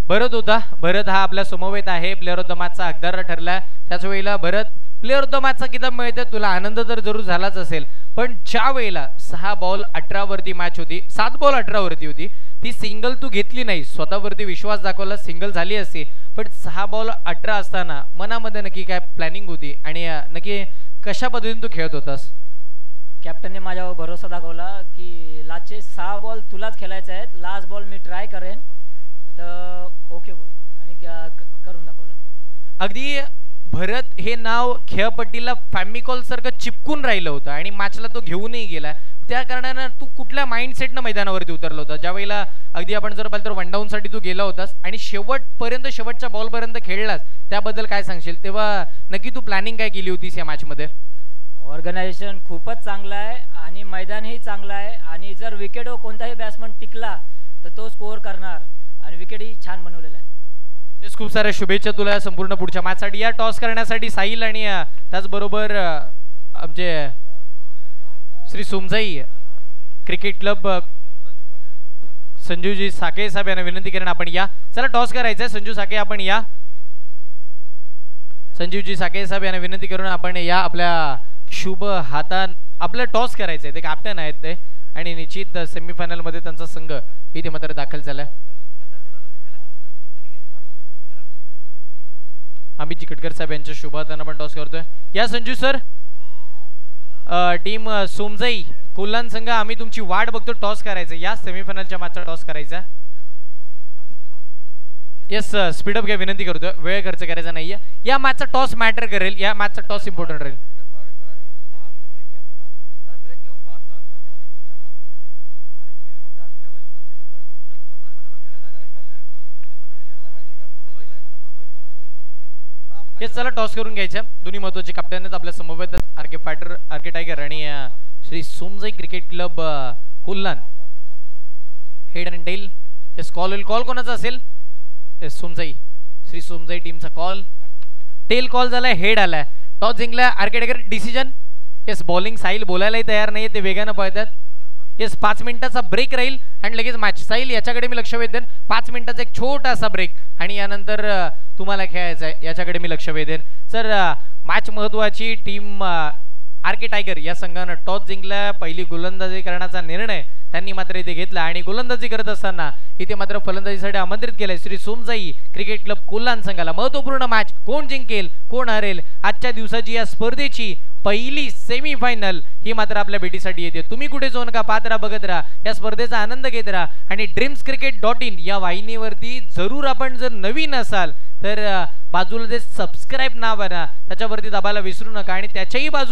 भरत होता. भरत हा आपल्या समवेत आहे, प्लेअर ऑफ द मॅचचा हकदार ठरला. त्याच वेळेला भरत प्लेअर ऑफ द मॅचचा किताब मिळतं. तुला आनंद तर जरूर झालाच असेल, पण ज्या वेळेला 6 बॉल 18 वरती मॅच होती, 7 बॉल 18 वरती होती, ती सिंगल तू घेतली नाही, स्वतःवरती विश्वास दाखवला, सिंगल झाली असती. पण 6 बॉल 18 असताना मनामध्ये नक्की काय प्लॅनिंग होती आणि नक्की कशा पद्धतीने तू खेळत होतास. कॅप्टनने माझ्यावर भरोसा दाखवला की लास्टचे 6 बॉल तुलाच खेळायचे आहेत, लास्ट बॉल मी ट्राय करेन, तर ओके बोल आणि करून दाखवलं. अगदी भरत हे नाव खेळपट्टीला फॅमिकॉल सारखं चिपकून राहिलं होतं आणि मॅचला तो घेऊनही गेला. त्या कारणानं तू कुठल्या माइंडसेटनं मैदानावरती उतरला होता. ज्या वेळेला अगदी आपण जर पाहिलं तर 1 डाऊनसाठी तू गेला होतास आणि शेवटपर्यंत शेवटच्या बॉलपर्यंत खेळलास, त्याबद्दल काय सांगशील. तेव्हा नक्की तू प्लॅनिंग काय केली होतीस या मॅचमध्ये. ऑर्गनायझेशन खूपच चांगलं आहे आणि मैदानही चांगलं आहे आणि जर विकेटवर कोणताही बॅट्समन टिकला तर तो स्कोअर करणार आणि विकेटही छान बनवलेला आहे. खूप साऱ्या शुभेच्छा तुला संपूर्ण पुढच्या मॅचसाठी. या टॉस करण्यासाठी साहिल आणि त्याचबरोबर आमचे श्री सोमजाई क्रिकेट क्लब संजूजी साके साहेब यांना विनंती करेन आपण या. चला टॉस करायचंय. संजू साके आपण या. संजीवजी साके साहेब यांना विनंती करून आपण या. आपल्या शुभ हातात आपलं टॉस करायचंय. ते कॅप्टन आहेत ते आणि निश्चित सेमीफायनल मध्ये त्यांचा संघ इथे मात्र दाखल झालाय. अमित चिकटकर साहेब यांच्या शुभ हाताने आपण टॉस करतोय. या संजू सर, टीम सोमजाई कोल्हान संघ आम्ही तुमची वाट बघतो. टॉस करायचं या सेमीफायनलच्या मॅचचा टॉस करायचा. येस, स्पीडअप घ्या विनंती करतोय. वेळ खर्च करायचा नाहीये. या मॅचचा टॉस मॅटर करेल. या मॅचचा टॉस इम्पॉर्टंट राहील. हे चला टॉस करून घ्यायच्या. दोन्ही महत्वाचे कॅप्टन आहेत आपल्या समवेत आरके फायटर, आरके टायगर आणि Shri Somjai cricket club Kolhan. Head and tail. Yes, call होईल. कॉल कोणाचा असेल. येस, सोमजाई, श्री सोमजाई टीमचा कॉल. टेल कॉल झालाय, हेड आलाय. टॉस जिंकला RK tiger. Decision yes bowling Sahil बोलायलाही तयार नाही, ते वेगानं पळतात. येस 5 मिनिटाचा ब्रेक राहील आणि लगेच मॅच. साहिल याच्याकडे मी लक्ष वेधेन. 5 मिनिटाचा एक छोटासा ब्रेक आणि यानंतर तुम्हाला खेळायचं आहे, याच्याकडे मी लक्ष वेधेन. सर मॅच महत्वाची. टीम आरके टायगर या संघानं टॉस जिंकला. पहिली गोलंदाजी करण्याचा निर्णय त्यांनी मात्र इथे घेतला आणि गोलंदाजी करत असताना इथे मात्र फलंदाजीसाठी आमंत्रित केलंय श्री सोमजाई क्रिकेट क्लब कोल्हान संघाला. महत्वपूर्ण मॅच. कोण जिंकेल कोण हरेल आजच्या दिवसाची या स्पर्धेची पहिली सेमीफायनल ही मात्र आपल्या भेटीसाठी येते. तुम्ही कुठे जाऊ नका, पाहत राहा, बघत राहा, या स्पर्धेचा आनंद घेत राहा आणि dreamscricket.in या वाहिनीवरती जरूर आपण जर नवीन असाल तर बाजूला जे सबस्क्राईब नाव आहे ना त्याच्यावरती दाबायला विसरू नका आणि त्याच्याही बाजू